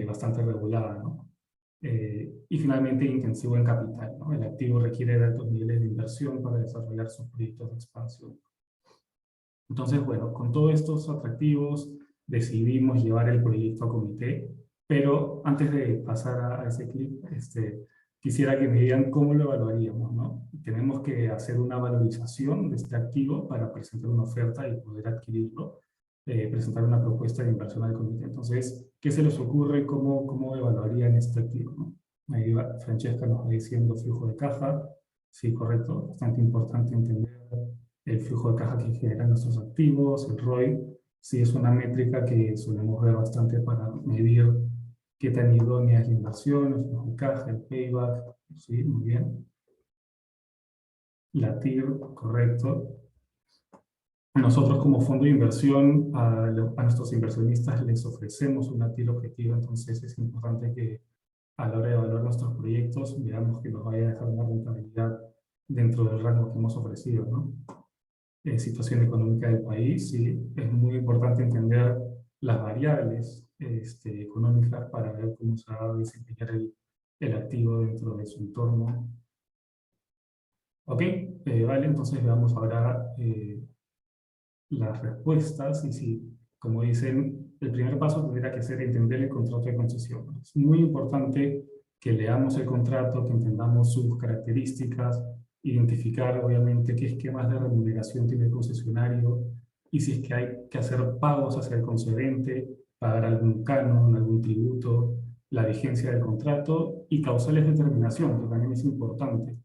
bastante regulada, ¿no? Y finalmente, intensivo en capital, ¿no? El activo requiere de altos niveles de inversión para desarrollar sus proyectos de expansión. Entonces, bueno, con todos estos atractivos decidimos llevar el proyecto a comité, pero antes de pasar a ese clip, quisiera que me digan cómo lo evaluaríamos, ¿no? Tenemos que hacer una valorización de este activo para presentar una oferta y poder adquirirlo, presentar una propuesta de inversión al comité. Entonces, ¿qué se les ocurre? ¿Cómo evaluarían este activo, ¿no? Ahí Francesca nos va diciendo flujo de caja. Sí, correcto. Bastante importante entender el flujo de caja que generan nuestros activos, el ROI. Sí, es una métrica que solemos ver bastante para medir qué tan idónea es la inversión, el flujo de caja, el payback. Sí, muy bien. La TIR, correcto. Nosotros como fondo de inversión a nuestros inversionistas les ofrecemos una TIR objetiva, entonces es importante que a la hora de evaluar nuestros proyectos veamos que nos vaya a dejar una rentabilidad dentro del rango que hemos ofrecido, ¿no? Situación económica del país, sí, es muy importante entender las variables económicas para ver cómo se va a desempeñar el activo dentro de su entorno. Ok, vale, entonces veamos ahora las respuestas, y sí, como dicen, el primer paso tendría que ser entender el contrato de concesión. Es muy importante que leamos el contrato, que entendamos sus características, identificar obviamente qué esquemas de remuneración tiene el concesionario, y si es que hay que hacer pagos hacia el concedente, pagar algún canon, algún tributo, la vigencia del contrato, y causales de terminación, que también es importante,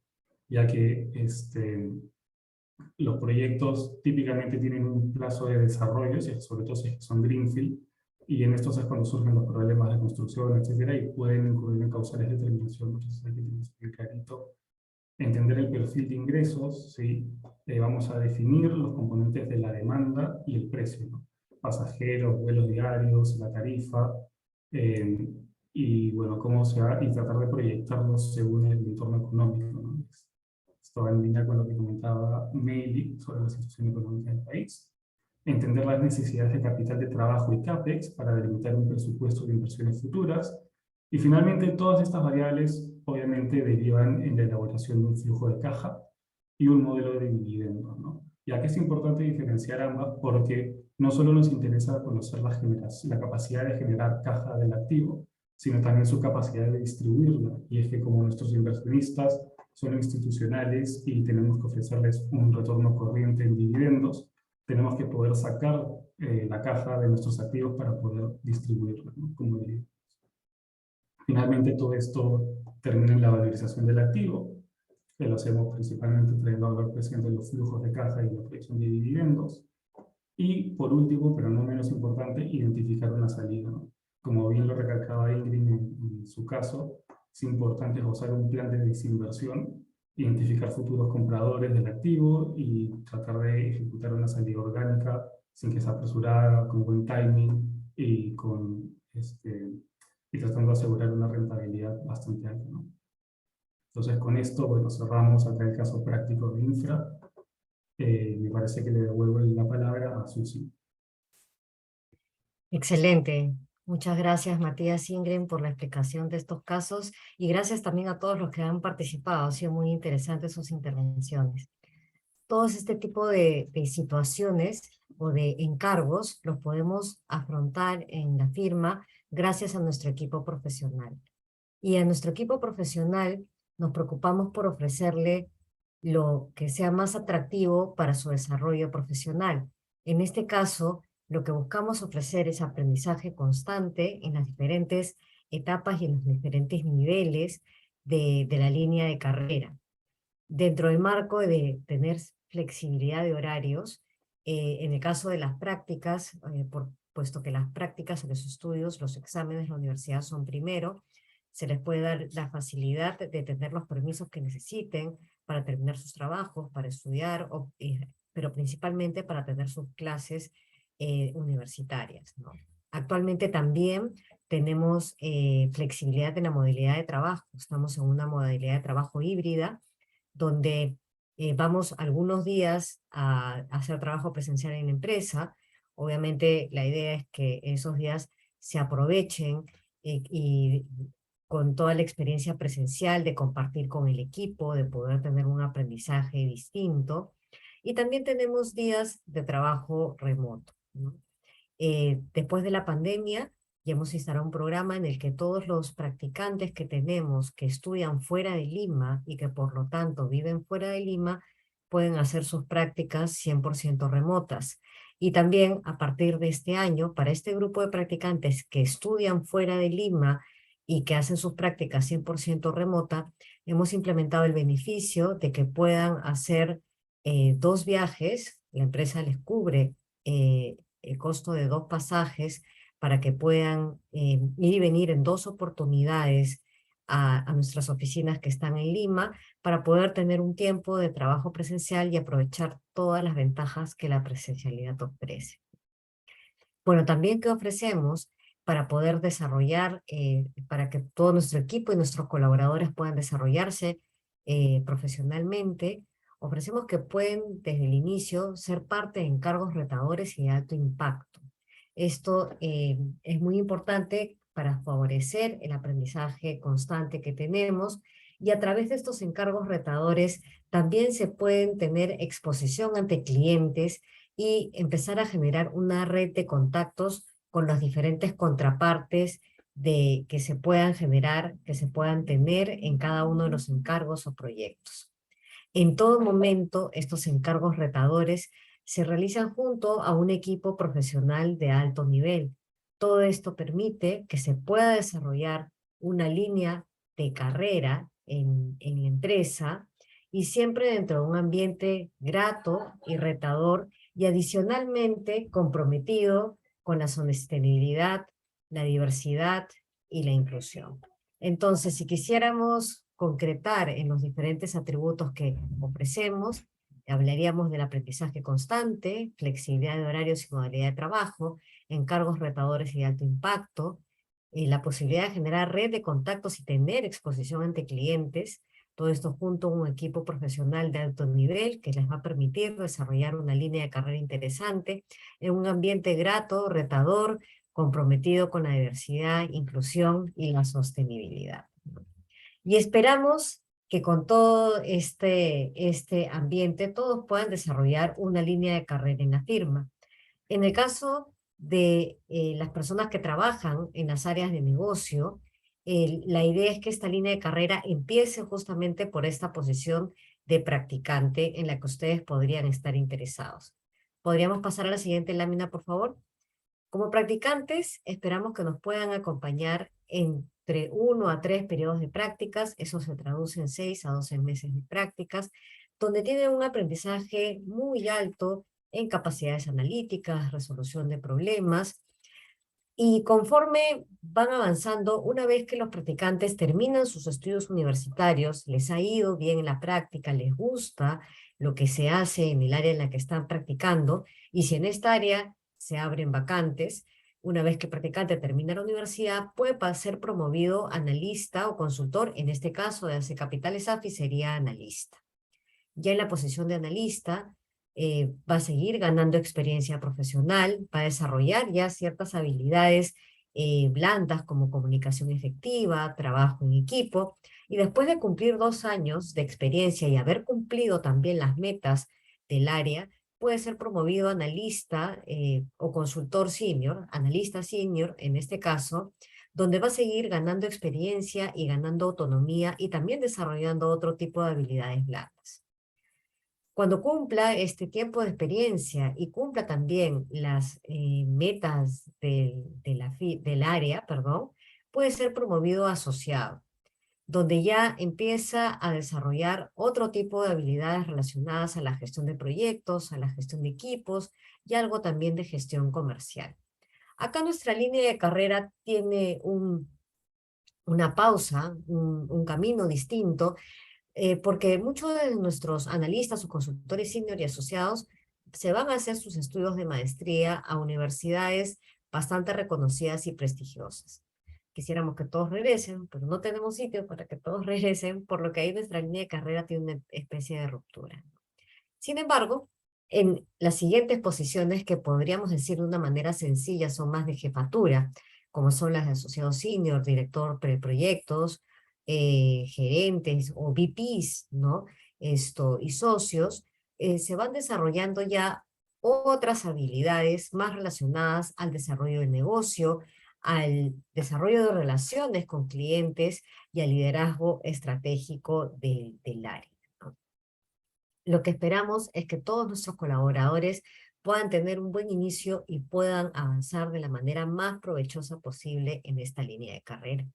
ya que los proyectos típicamente tienen un plazo de desarrollo, sobre todo si son greenfield, y en estos es cuando surgen los problemas de construcción, etcétera, y pueden incurrir en causales de terminación. Entonces hay que tener bien clarito, entender el perfil de ingresos, ¿sí? Vamos a definir los componentes de la demanda y el precio, ¿no? Pasajeros, vuelos diarios, la tarifa, y bueno, cómo se va, y tratar de proyectarlos según el entorno económico, ¿no? Esto va en línea con lo que comentaba Meili sobre la situación económica del país. Entender las necesidades de capital de trabajo y CAPEX para delimitar un presupuesto de inversiones futuras. Y finalmente, todas estas variables obviamente derivan en la elaboración de un flujo de caja y un modelo de dividendos, ¿no? Ya que es importante diferenciar ambas porque no solo nos interesa conocer la capacidad de generar caja del activo, sino también su capacidad de distribuirla. Y es que como nuestros inversionistas son institucionales y tenemos que ofrecerles un retorno corriente en dividendos, tenemos que poder sacar la caja de nuestros activos para poder distribuirla, ¿no? Como dividendos. Finalmente, todo esto termina en la valorización del activo, que lo hacemos principalmente trayendo a valor presente los flujos de caja y la proyección de dividendos. Y por último, pero no menos importante, identificar una salida, ¿no? Como bien lo recalcaba Ingrid en su caso, es importante esbozar un plan de desinversión, identificar futuros compradores del activo y tratar de ejecutar una salida orgánica sin que sea apresurada, con buen timing y, y tratando de asegurar una rentabilidad bastante alta, ¿no? Entonces con esto, bueno, cerramos acá el caso práctico de infra. Me parece que le devuelvo la palabra a Susi. Excelente. Muchas gracias, Matías Ingren, por la explicación de estos casos y gracias también a todos los que han participado. Han sido muy interesantes sus intervenciones. Todos este tipo de situaciones o de encargos los podemos afrontar en la firma gracias a nuestro equipo profesional. Y a nuestro equipo profesional nos preocupamos por ofrecerle lo que sea más atractivo para su desarrollo profesional. En este caso, lo que buscamos ofrecer es aprendizaje constante en las diferentes etapas y en los diferentes niveles de la línea de carrera. Dentro del marco de tener flexibilidad de horarios, en el caso de las prácticas, puesto que las prácticas en los estudios, los exámenes de la universidad son primero, se les puede dar la facilidad de tener los permisos que necesiten para terminar sus trabajos, para estudiar, pero principalmente para tener sus clases universitarias, ¿no? Actualmente también tenemos flexibilidad en la modalidad de trabajo. Estamos en una modalidad de trabajo híbrida, donde vamos algunos días a hacer trabajo presencial en la empresa. Obviamente la idea es que esos días se aprovechen y con toda la experiencia presencial de compartir con el equipo, de poder tener un aprendizaje distinto. Y también tenemos días de trabajo remoto, ¿no? Después de la pandemia, ya hemos instalado un programa en el que todos los practicantes que tenemos que estudian fuera de Lima y que por lo tanto viven fuera de Lima, pueden hacer sus prácticas 100% remotas. Y también a partir de este año, para este grupo de practicantes que estudian fuera de Lima y que hacen sus prácticas 100% remota, hemos implementado el beneficio de que puedan hacer 2 viajes. La empresa les cubre el costo de 2 pasajes para que puedan ir y venir en 2 oportunidades a nuestras oficinas que están en Lima, para poder tener un tiempo de trabajo presencial y aprovechar todas las ventajas que la presencialidad ofrece. Bueno, también ¿qué ofrecemos para poder desarrollar, para que todo nuestro equipo y nuestros colaboradores puedan desarrollarse profesionalmente? Ofrecemos que pueden desde el inicio ser parte de encargos retadores y de alto impacto. Esto es muy importante para favorecer el aprendizaje constante que tenemos, y a través de estos encargos retadores también se pueden tener exposición ante clientes y empezar a generar una red de contactos con las diferentes contrapartes que se puedan generar, que se puedan tener en cada uno de los encargos o proyectos. En todo momento, estos encargos retadores se realizan junto a un equipo profesional de alto nivel. Todo esto permite que se pueda desarrollar una línea de carrera en la empresa, y siempre dentro de un ambiente grato y retador, y adicionalmente comprometido con la sostenibilidad, la diversidad y la inclusión. Entonces, si quisiéramos concretar en los diferentes atributos que ofrecemos, hablaríamos del aprendizaje constante, flexibilidad de horarios y modalidad de trabajo, encargos retadores y de alto impacto, la posibilidad de generar red de contactos y tener exposición ante clientes, todo esto junto a un equipo profesional de alto nivel que les va a permitir desarrollar una línea de carrera interesante en un ambiente grato, retador, comprometido con la diversidad, inclusión y la sostenibilidad. Y esperamos que con todo este ambiente todos puedan desarrollar una línea de carrera en la firma. En el caso de las personas que trabajan en las áreas de negocio, la idea es que esta línea de carrera empiece justamente por esta posición de practicante en la que ustedes podrían estar interesados. ¿Podríamos pasar a la siguiente lámina, por favor? Como practicantes, esperamos que nos puedan acompañar entre 1 a 3 periodos de prácticas. Eso se traduce en 6 a 12 meses de prácticas, donde tienen un aprendizaje muy alto en capacidades analíticas, resolución de problemas. Y conforme van avanzando, una vez que los practicantes terminan sus estudios universitarios, les ha ido bien en la práctica, les gusta lo que se hace en el área en la que están practicando, y si en esta área se abren vacantes, una vez que el practicante termina la universidad, puede ser promovido analista o consultor. En este caso de AC Capital SAFI sería analista. Ya en la posición de analista, va a seguir ganando experiencia profesional, va a desarrollar ya ciertas habilidades blandas como comunicación efectiva, trabajo en equipo, y después de cumplir 2 años de experiencia y haber cumplido también las metas del área, puede ser promovido analista o consultor senior, analista senior en este caso, donde va a seguir ganando experiencia y ganando autonomía y también desarrollando otro tipo de habilidades blandas. Cuando cumpla este tiempo de experiencia y cumpla también las metas del área, puede ser promovido a asociado, donde ya empieza a desarrollar otro tipo de habilidades relacionadas a la gestión de proyectos, a la gestión de equipos y algo también de gestión comercial. Acá nuestra línea de carrera tiene una pausa, un camino distinto, porque muchos de nuestros analistas o consultores senior y asociados se van a hacer sus estudios de maestría a universidades bastante reconocidas y prestigiosas. Quisiéramos que todos regresen, pero no tenemos sitio para que todos regresen, por lo que ahí nuestra línea de carrera tiene una especie de ruptura. Sin embargo, en las siguientes posiciones que podríamos decir de una manera sencilla son más de jefatura, como son las de asociado senior, director de proyectos, gerentes o VPs, ¿no? Y socios, se van desarrollando ya otras habilidades más relacionadas al desarrollo de negocio, al desarrollo de relaciones con clientes y al liderazgo estratégico del área. Lo que esperamos es que todos nuestros colaboradores puedan tener un buen inicio y puedan avanzar de la manera más provechosa posible en esta línea de carrera.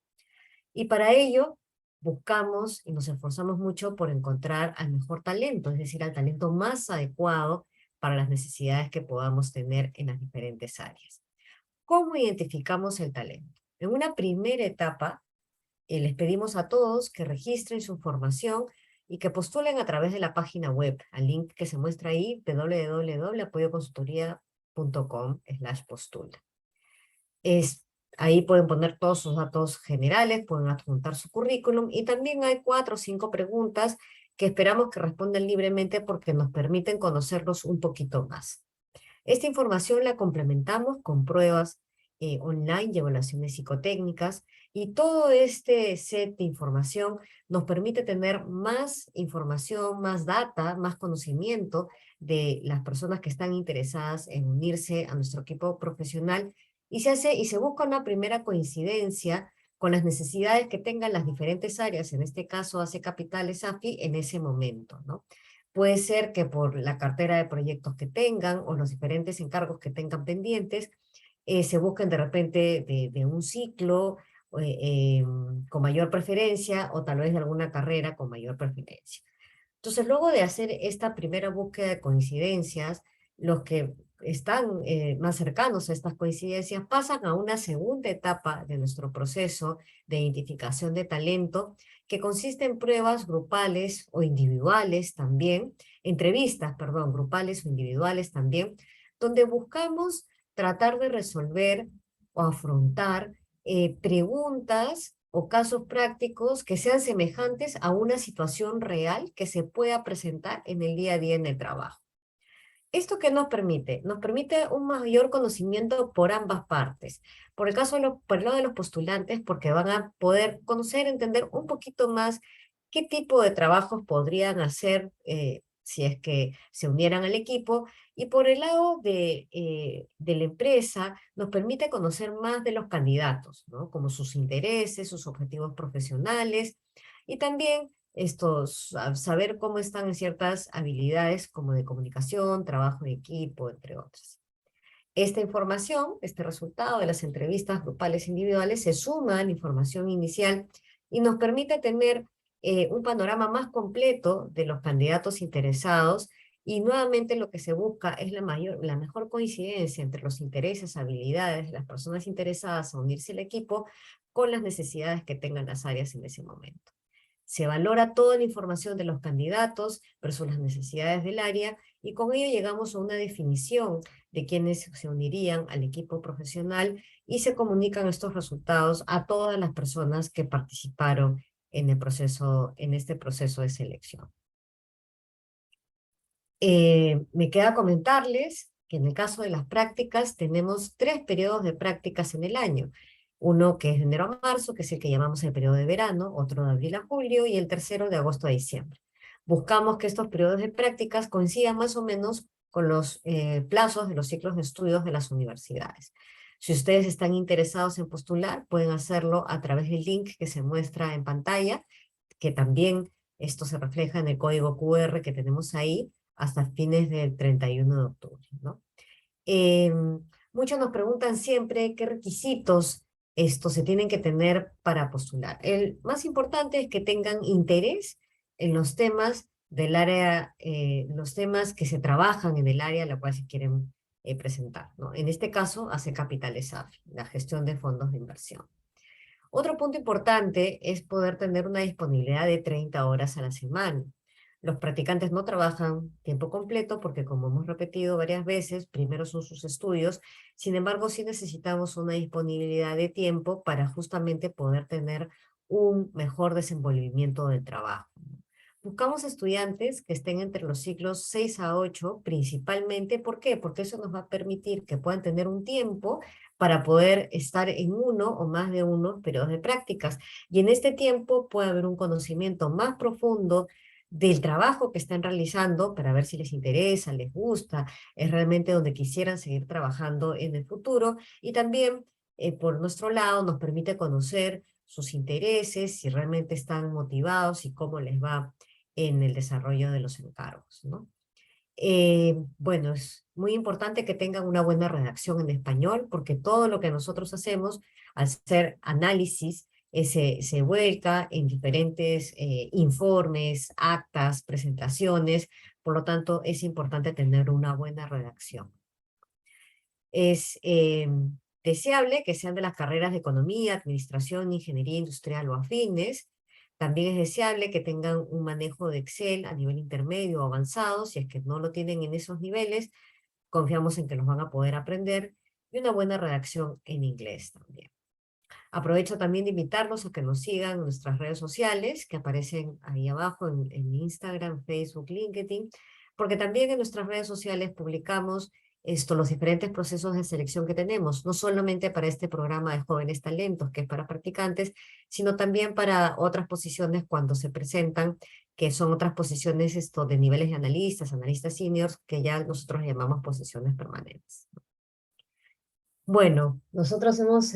Y para ello buscamos y nos esforzamos mucho por encontrar al mejor talento, es decir, al talento más adecuado para las necesidades que podamos tener en las diferentes áreas. ¿Cómo identificamos el talento? En una primera etapa, les pedimos a todos que registren su formación y que postulen a través de la página web, al link que se muestra ahí, www.apoyoconsultoria.com/postula. Ahí pueden poner todos sus datos generales, pueden adjuntar su currículum, y también hay 4 o 5 preguntas que esperamos que respondan libremente porque nos permiten conocerlos un poquito más. Esta información la complementamos con pruebas online y evaluaciones psicotécnicas, y todo este set de información nos permite tener más información, más data, más conocimiento de las personas que están interesadas en unirse a nuestro equipo profesional, y se busca una primera coincidencia con las necesidades que tengan las diferentes áreas, en este caso AC Capitales AFI, en ese momento, ¿no? Puede ser que por la cartera de proyectos que tengan o los diferentes encargos que tengan pendientes, se busquen de repente de un ciclo con mayor preferencia, o tal vez de alguna carrera con mayor preferencia. Entonces, luego de hacer esta primera búsqueda de coincidencias, los que están más cercanos a estas coincidencias pasan a una segunda etapa de nuestro proceso de identificación de talento, que consiste en pruebas grupales o individuales también, entrevistas, perdón, grupales o individuales también, donde buscamos tratar de resolver o afrontar preguntas o casos prácticos que sean semejantes a una situación real que se pueda presentar en el día a día en el trabajo. ¿Esto qué nos permite? Nos permite un mayor conocimiento por ambas partes. Por el lado de los postulantes, porque van a poder conocer, entender un poquito más qué tipo de trabajos podrían hacer si es que se unieran al equipo, y por el lado de la empresa nos permite conocer más de los candidatos, ¿no? Como sus intereses, sus objetivos profesionales, y también saber cómo están en ciertas habilidades como de comunicación, trabajo en equipo, entre otras. Esta información, este resultado de las entrevistas grupales e individuales, se suma a la información inicial y nos permite tener un panorama más completo de los candidatos interesados, y nuevamente lo que se busca es la mejor coincidencia entre los intereses, habilidades de las personas interesadas a unirse al equipo con las necesidades que tengan las áreas en ese momento. Se valora toda la información de los candidatos versus las necesidades del área, y con ello llegamos a una definición de quienes se unirían al equipo profesional, y se comunican estos resultados a todas las personas que participaron en este proceso de selección. Me queda comentarles que en el caso de las prácticas tenemos 3 periodos de prácticas en el año. Uno que es de enero a marzo, que es el que llamamos el periodo de verano, otro de abril a julio, y el tercero de agosto a diciembre. Buscamos que estos periodos de prácticas coincidan más o menos con los plazos de los ciclos de estudios de las universidades. Si ustedes están interesados en postular, pueden hacerlo a través del link que se muestra en pantalla, que también esto se refleja en el código QR que tenemos ahí, hasta fines del 31 de octubre, ¿no? Muchos nos preguntan siempre qué requisitos esto se tienen que tener para postular. El más importante es que tengan interés en los temas del área, los temas que se trabajan en el área a la cual se quieren presentar, ¿no? En este caso, hace Capitales AFI, la gestión de fondos de inversión. Otro punto importante es poder tener una disponibilidad de 30 horas a la semana. Los practicantes no trabajan tiempo completo porque, como hemos repetido varias veces, primero son sus estudios. Sin embargo, sí necesitamos una disponibilidad de tiempo para justamente poder tener un mejor desenvolvimiento del trabajo. Buscamos estudiantes que estén entre los ciclos 6 a 8 principalmente. ¿Por qué? Porque eso nos va a permitir que puedan tener un tiempo para poder estar en uno o más de unos periodos de prácticas. Y en este tiempo puede haber un conocimiento más profundo del trabajo que están realizando para ver si les interesa, les gusta, es realmente donde quisieran seguir trabajando en el futuro. Y también, por nuestro lado, nos permite conocer sus intereses, si realmente están motivados y cómo les va en el desarrollo de los encargos, ¿no? Bueno, es muy importante que tengan una buena redacción en español, porque todo lo que nosotros hacemos, al hacer análisis, se vuelca en diferentes informes, actas, presentaciones. Por lo tanto, es importante tener una buena redacción. Es deseable que sean de las carreras de economía, administración, ingeniería industrial o afines. También es deseable que tengan un manejo de Excel a nivel intermedio o avanzado. Si es que no lo tienen en esos niveles, confiamos en que los van a poder aprender, y una buena redacción en inglés también. Aprovecho también de invitarlos a que nos sigan en nuestras redes sociales, que aparecen ahí abajo en Instagram, Facebook, LinkedIn, porque también en nuestras redes sociales publicamos los diferentes procesos de selección que tenemos, no solamente para este programa de Jóvenes Talentos, que es para practicantes, sino también para otras posiciones cuando se presentan, que son otras posiciones de niveles de analistas seniors, que ya nosotros llamamos posiciones permanentes. Bueno, nosotros hemos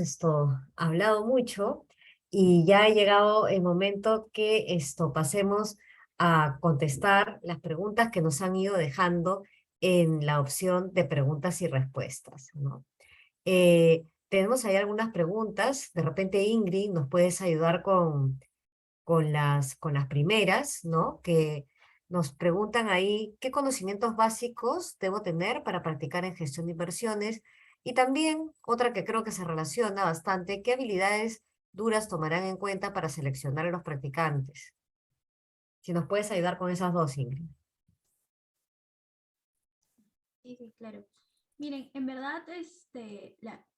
hablado mucho y ya ha llegado el momento que pasemos a contestar las preguntas que nos han ido dejando en la opción de preguntas y respuestas, ¿no? Tenemos ahí algunas preguntas. De repente, Ingrid, nos puedes ayudar con las primeras, ¿no? Que nos preguntan ahí qué conocimientos básicos debo tener para practicar en gestión de inversiones. Y también otra que creo que se relaciona bastante, ¿qué habilidades duras tomarán en cuenta para seleccionar a los practicantes? Si nos puedes ayudar con esas dos, Ingrid. Sí, sí, claro. Miren, en verdad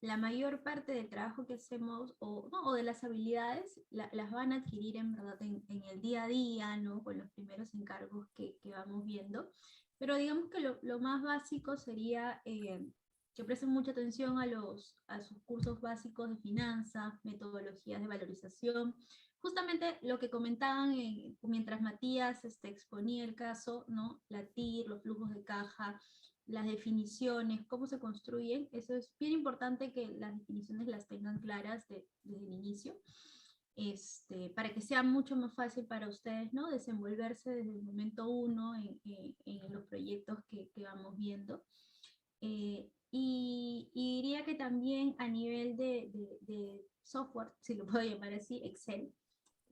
la mayor parte del trabajo que hacemos o de las habilidades las van a adquirir en verdad en el día a día, ¿no? Con los primeros encargos que vamos viendo. Pero digamos que lo más básico sería que presten mucha atención a sus cursos básicos de finanzas, metodologías de valorización. Justamente lo que comentaban mientras Matías exponía el caso, ¿no? La TIR, los flujos de caja, las definiciones, cómo se construyen. Eso es bien importante, que las definiciones las tengan claras desde el inicio, para que sea mucho más fácil para ustedes, ¿no? Desenvolverse desde el momento uno en los proyectos que vamos viendo. Y diría que también a nivel de software, si lo puedo llamar así, Excel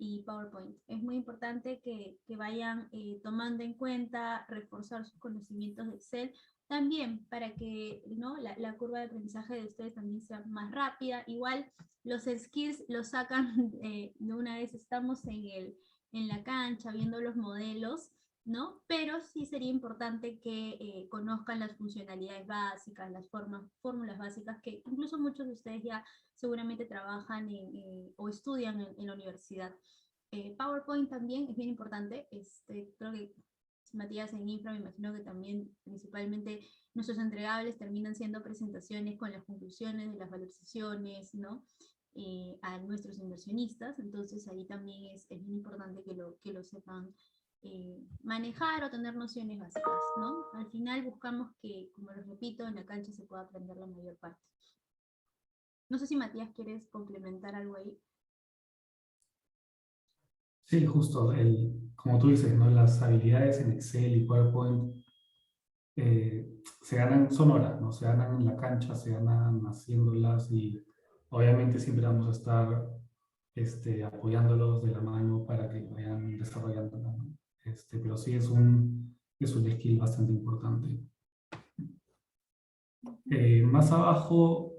y PowerPoint. Es muy importante que vayan tomando en cuenta, reforzar sus conocimientos de Excel, también para que, ¿no? la curva de aprendizaje de ustedes también sea más rápida. Igual los skills los sacan de una vez estamos en la cancha viendo los modelos, ¿no? Pero sí sería importante que conozcan las funcionalidades básicas, las fórmulas básicas, que incluso muchos de ustedes ya seguramente trabajan o estudian en la universidad. PowerPoint también es bien importante. Creo que Matías en Infra, me imagino que también principalmente nuestros entregables terminan siendo presentaciones con las conclusiones de las valorizaciones, ¿no? A nuestros inversionistas. Entonces ahí también es bien importante que lo sepan manejar o tener nociones básicas, ¿no? Al final buscamos que, como les repito, en la cancha se pueda aprender la mayor parte. No sé si Matías quieres complementar algo ahí. Sí, justo, como tú dices, ¿no? Las habilidades en Excel y PowerPoint se ganan, son horas, ¿no? Se ganan en la cancha, se ganan haciéndolas, y Obviamente siempre vamos a estar apoyándolos de la mano para que vayan desarrollando, ¿no? Pero sí es un skill bastante importante. Más abajo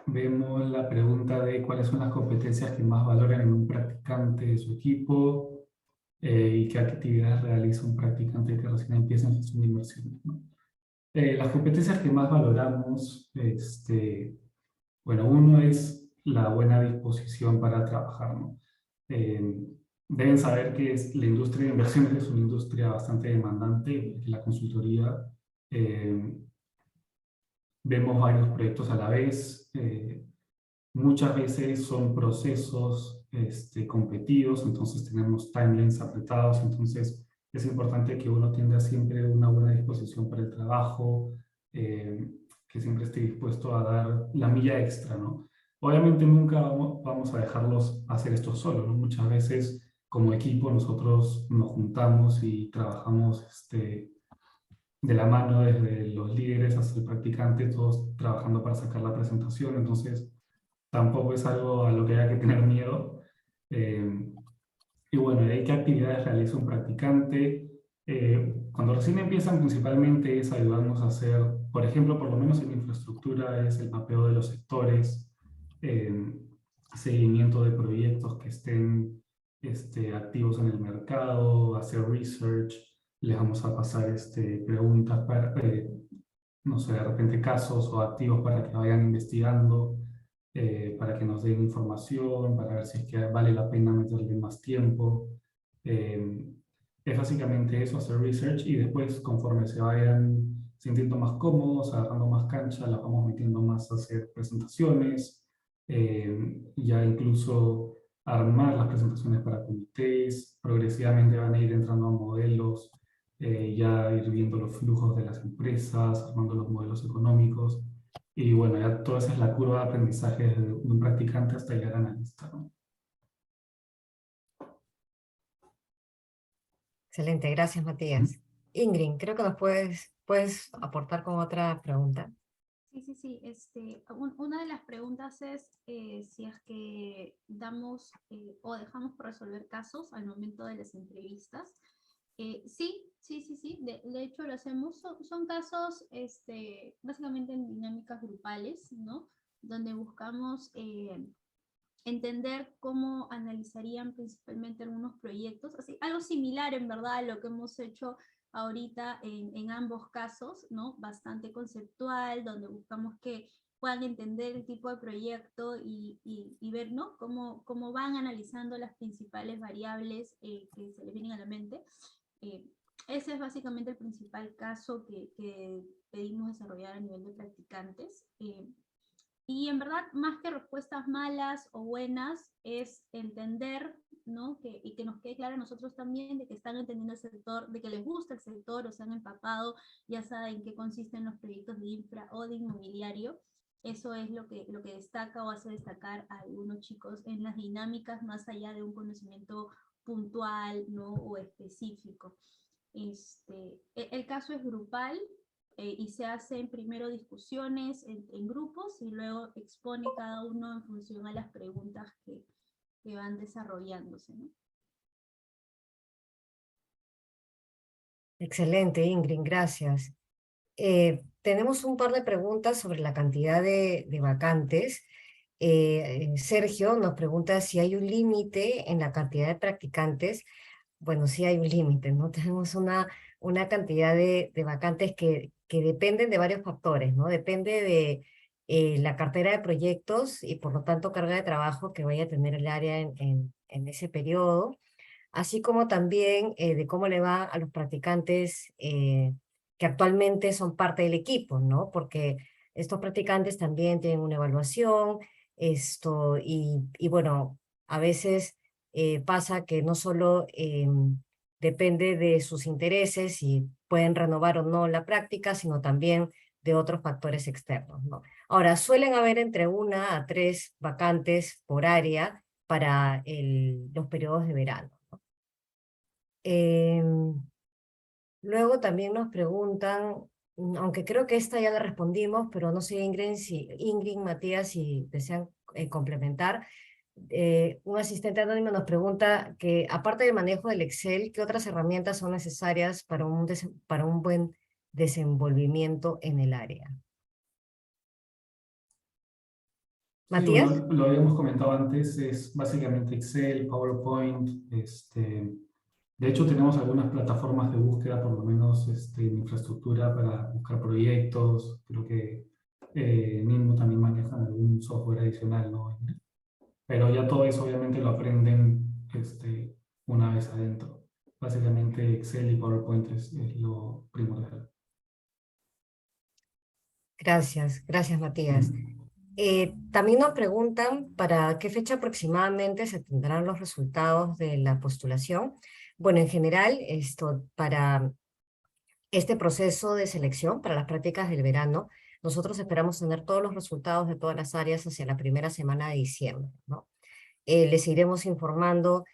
vemos la pregunta de cuáles son las competencias que más valoran en un practicante de su equipo y qué actividades realiza un practicante que recién empieza en gestión de inversiones, ¿no? Las competencias que más valoramos, bueno, uno es la buena disposición para trabajar, ¿no? Deben saber que la industria de inversiones es una industria bastante demandante, la consultoría. Vemos varios proyectos a la vez. Muchas veces son procesos competidos, entonces tenemos timelines apretados, entonces es importante que uno tenga siempre una buena disposición para el trabajo, que siempre esté dispuesto a dar la milla extra, ¿no? Obviamente nunca vamos a dejarlos hacer esto solo, ¿no? Muchas veces como equipo nosotros nos juntamos y trabajamos de la mano desde los líderes hasta el practicante, todos trabajando para sacar la presentación, entonces tampoco es algo a lo que haya que tener miedo. Y bueno, ¿de qué actividades realiza un practicante? Cuando recién empiezan, principalmente es ayudarnos a hacer, por ejemplo, por lo menos en infraestructura, es el mapeo de los sectores, seguimiento de proyectos que estén activos en el mercado, hacer research, les vamos a pasar preguntas para, no sé, de repente casos o activos para que vayan investigando, para que nos den información, para ver si es que vale la pena meterle más tiempo. Es básicamente eso, hacer research, y después conforme se vayan sintiendo más cómodos, agarrando más cancha, las vamos metiendo más a hacer presentaciones, ya incluso armar las presentaciones para comités, progresivamente van a ir entrando a modelos, ya ir viendo los flujos de las empresas, armando los modelos económicos, y bueno, ya toda esa es la curva de aprendizaje de un practicante hasta llegar a analista, ¿no? Excelente, gracias Matías. Ingrid, creo que nos puedes aportar con otra pregunta. Sí. Una de las preguntas es si es que damos o dejamos por resolver casos al momento de las entrevistas. Sí. De hecho lo hacemos. Son casos básicamente en dinámicas grupales, ¿no? Donde buscamos entender cómo analizarían principalmente algunos proyectos, así, algo similar en verdad a lo que hemos hecho ahorita en ambos casos, ¿no? Bastante conceptual, donde buscamos que puedan entender el tipo de proyecto y ver, ¿no? Cómo van analizando las principales variables que se les vienen a la mente. Ese es básicamente el principal caso que pedimos desarrollar a nivel de practicantes. Y en verdad, más que respuestas malas o buenas, es entender, ¿no? Y que nos quede claro a nosotros también de que están entendiendo el sector, de que les gusta el sector o se han empapado, ya saben qué consisten los proyectos de infra o de inmobiliario. Eso es lo que destaca o hace destacar a algunos chicos en las dinámicas más allá de un conocimiento puntual, ¿no? O específico. El caso es grupal, y se hacen primero discusiones en grupos y luego expone cada uno en función a las preguntas que van desarrollándose, ¿no? Excelente, Ingrid, gracias. Tenemos un par de preguntas sobre la cantidad de vacantes. Sergio nos pregunta si hay un límite en la cantidad de practicantes. Bueno, sí hay un límite, ¿no? Tenemos una cantidad de vacantes que dependen de varios factores, ¿no? Depende de la cartera de proyectos y por lo tanto carga de trabajo que vaya a tener el área en ese periodo, así como también de cómo le va a los practicantes que actualmente son parte del equipo, ¿no? Porque estos practicantes también tienen una evaluación, y bueno, a veces pasa que no solo depende de sus intereses y pueden renovar o no la práctica, sino también de otros factores externos, ¿no? Ahora, suelen haber entre 1 a 3 vacantes por área para los periodos de verano, ¿no? Luego también nos preguntan, aunque creo que esta ya la respondimos, pero no sé Ingrid, Matías, si desean complementar. Un asistente anónimo nos pregunta que, aparte del manejo del Excel, ¿qué otras herramientas son necesarias para un buen desenvolvimiento en el área? Sí, Matías. bueno, lo habíamos comentado antes, es básicamente Excel, PowerPoint. De hecho, tenemos algunas plataformas de búsqueda, por lo menos en infraestructura para buscar proyectos. Creo que Nimo también maneja algún software adicional, ¿no? Pero ya todo eso obviamente lo aprenden una vez adentro. Básicamente Excel y PowerPoint es lo primordial. Gracias, Matías. También nos preguntan para qué fecha aproximadamente se tendrán los resultados de la postulación. Bueno, en general, para este proceso de selección, para las prácticas del verano, nosotros esperamos tener todos los resultados de todas las áreas hacia la primera semana de diciembre, ¿no? Les iremos informando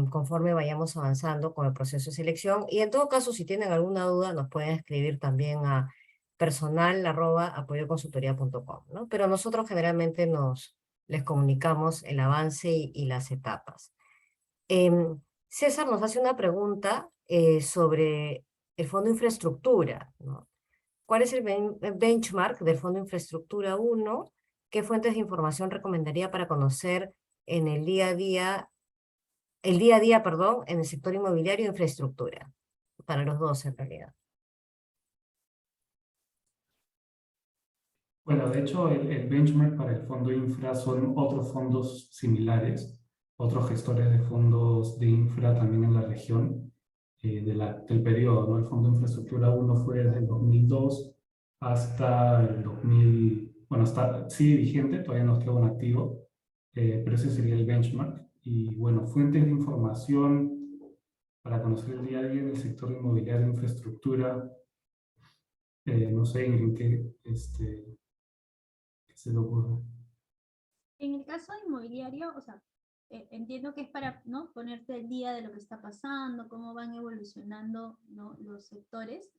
conforme vayamos avanzando con el proceso de selección, y en todo caso, si tienen alguna duda, nos pueden escribir también a personal@apoyoconsultoría.com, ¿no? Pero nosotros generalmente les comunicamos el avance y las etapas. César nos hace una pregunta sobre el Fondo de Infraestructura, ¿no? ¿Cuál es el benchmark del Fondo de Infraestructura 1? ¿Qué fuentes de información recomendaría para conocer en el día a día, perdón, en el sector inmobiliario e infraestructura? Para los dos, en realidad. Bueno, de hecho, el benchmark para el fondo infra son otros fondos similares, otros gestores de fondos de infra también en la región del periodo, ¿no? El Fondo de Infraestructura 1 fue desde el 2002 hasta el 2000, bueno, sigue vigente, todavía no queda un activo, pero ese sería el benchmark. Y bueno, fuentes de información para conocer el día a día en el sector inmobiliario e infraestructura, no sé, en qué se le ocurre. En el caso inmobiliario, o sea, entiendo que es para, ¿no?, ponerte al día de lo que está pasando, cómo van evolucionando, ¿no?, los sectores.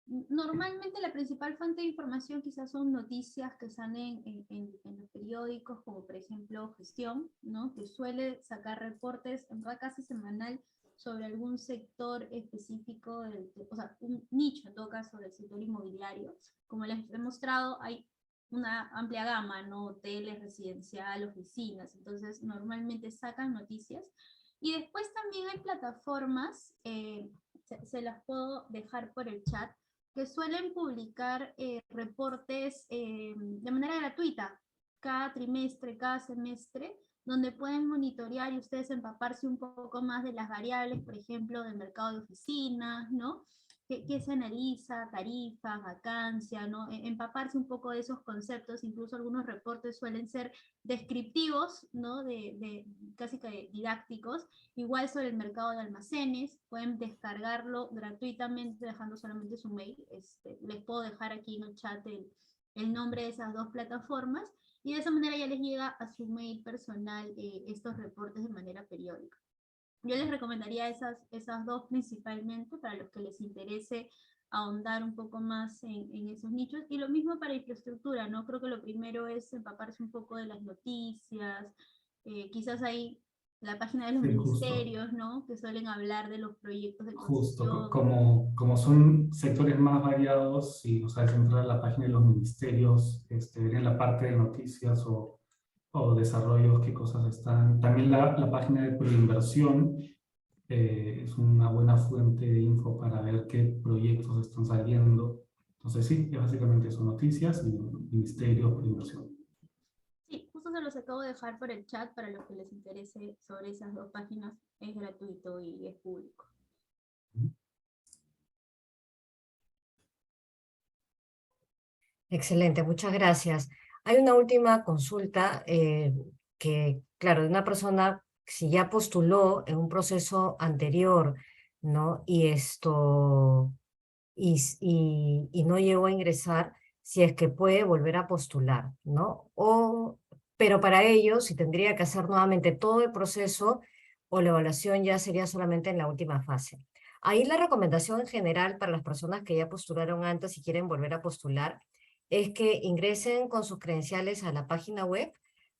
Normalmente la principal fuente de información quizás son noticias que salen en los periódicos, como por ejemplo Gestión, ¿no?, que suele sacar reportes en casi semanal sobre algún sector específico, o sea, un nicho en todo caso del sector inmobiliario. Como les he mostrado, hay una amplia gama, ¿no? Hoteles, residencial, oficinas, entonces normalmente sacan noticias. Y después también hay plataformas, se las puedo dejar por el chat, que suelen publicar reportes de manera gratuita, cada trimestre, cada semestre, donde pueden monitorear y ustedes empaparse un poco más de las variables, por ejemplo, del mercado de oficinas, ¿no? ¿Qué se analiza? Tarifas, vacancia, ¿no? Empaparse un poco de esos conceptos. Incluso algunos reportes suelen ser descriptivos, ¿no? Casi que didácticos. Igual sobre el mercado de almacenes, pueden descargarlo gratuitamente dejando solamente su mail. Les puedo dejar aquí en el chat el nombre de esas dos plataformas, y de esa manera ya les llega a su mail personal estos reportes de manera periódica. Yo les recomendaría esas dos principalmente para los que les interese ahondar un poco más en esos nichos. Y lo mismo para infraestructura, ¿no? Creo que lo primero es empaparse un poco de las noticias, quizás hay la página de los ministerios, ¿no?, que suelen hablar de los proyectos de concesión. Justo, como son sectores más variados, y, o sea, es entrar a la página de los ministerios, ver en la parte de noticias o desarrollos, qué cosas están. También la página de preinversión es una buena fuente de info para ver qué proyectos están saliendo. Entonces sí, básicamente son noticias y ministerios, preinversión. Sí, justo se los acabo de dejar por el chat para los que les interese sobre esas dos páginas. Es gratuito y es público. Excelente, muchas gracias. Hay una última consulta que, claro, de una persona, si ya postuló en un proceso anterior, ¿no? Y no llegó a ingresar, si es que puede volver a postular, ¿no? Pero para ello, si tendría que hacer nuevamente todo el proceso, o la evaluación ya sería solamente en la última fase. Ahí la recomendación en general para las personas que ya postularon antes y quieren volver a postular es que ingresen con sus credenciales a la página web,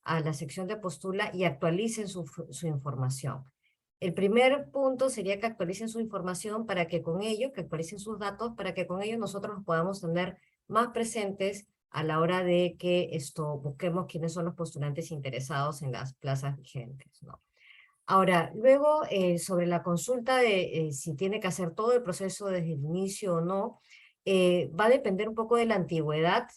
a la sección de postula y actualicen su información. El primer punto sería que actualicen su información para que con ello, que actualicen sus datos, para que con ello nosotros los podamos tener más presentes a la hora de que busquemos quiénes son los postulantes interesados en las plazas vigentes, ¿no? Ahora, luego, sobre la consulta de si tiene que hacer todo el proceso desde el inicio o no, va a depender un poco de la antigüedad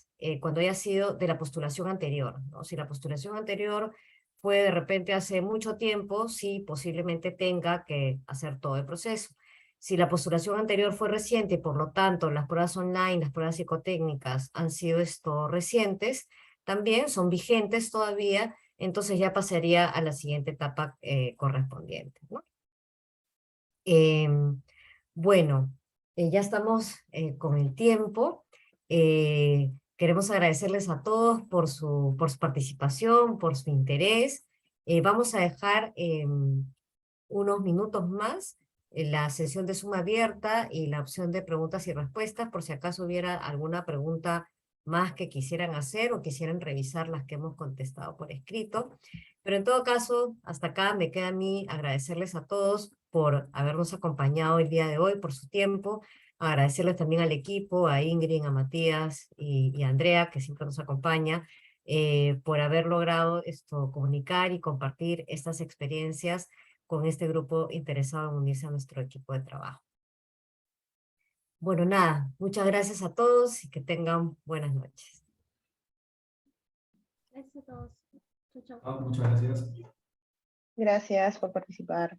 cuando haya sido de la postulación anterior, ¿no? Si la postulación anterior fue de repente hace mucho tiempo, sí, posiblemente tenga que hacer todo el proceso. Si la postulación anterior fue reciente y por lo tanto las pruebas online, las pruebas psicotécnicas han sido recientes, también son vigentes todavía, entonces ya pasaría a la siguiente etapa correspondiente, ¿no? Bueno, ya estamos con el tiempo. Queremos agradecerles a todos por su participación, por su interés. Vamos a dejar unos minutos más la sesión de suma abierta y la opción de preguntas y respuestas, por si acaso hubiera alguna pregunta más que quisieran hacer o quisieran revisar las que hemos contestado por escrito. Pero en todo caso, hasta acá me queda a mí agradecerles a todos por habernos acompañado el día de hoy, por su tiempo. Agradecerles también al equipo, a Ingrid, a Matías y a Andrea, que siempre nos acompaña, por haber logrado comunicar y compartir estas experiencias con este grupo interesado en unirse a nuestro equipo de trabajo. Bueno, nada, muchas gracias a todos y que tengan buenas noches. Gracias a todos. Chau, chau. Muchas gracias. Gracias por participar.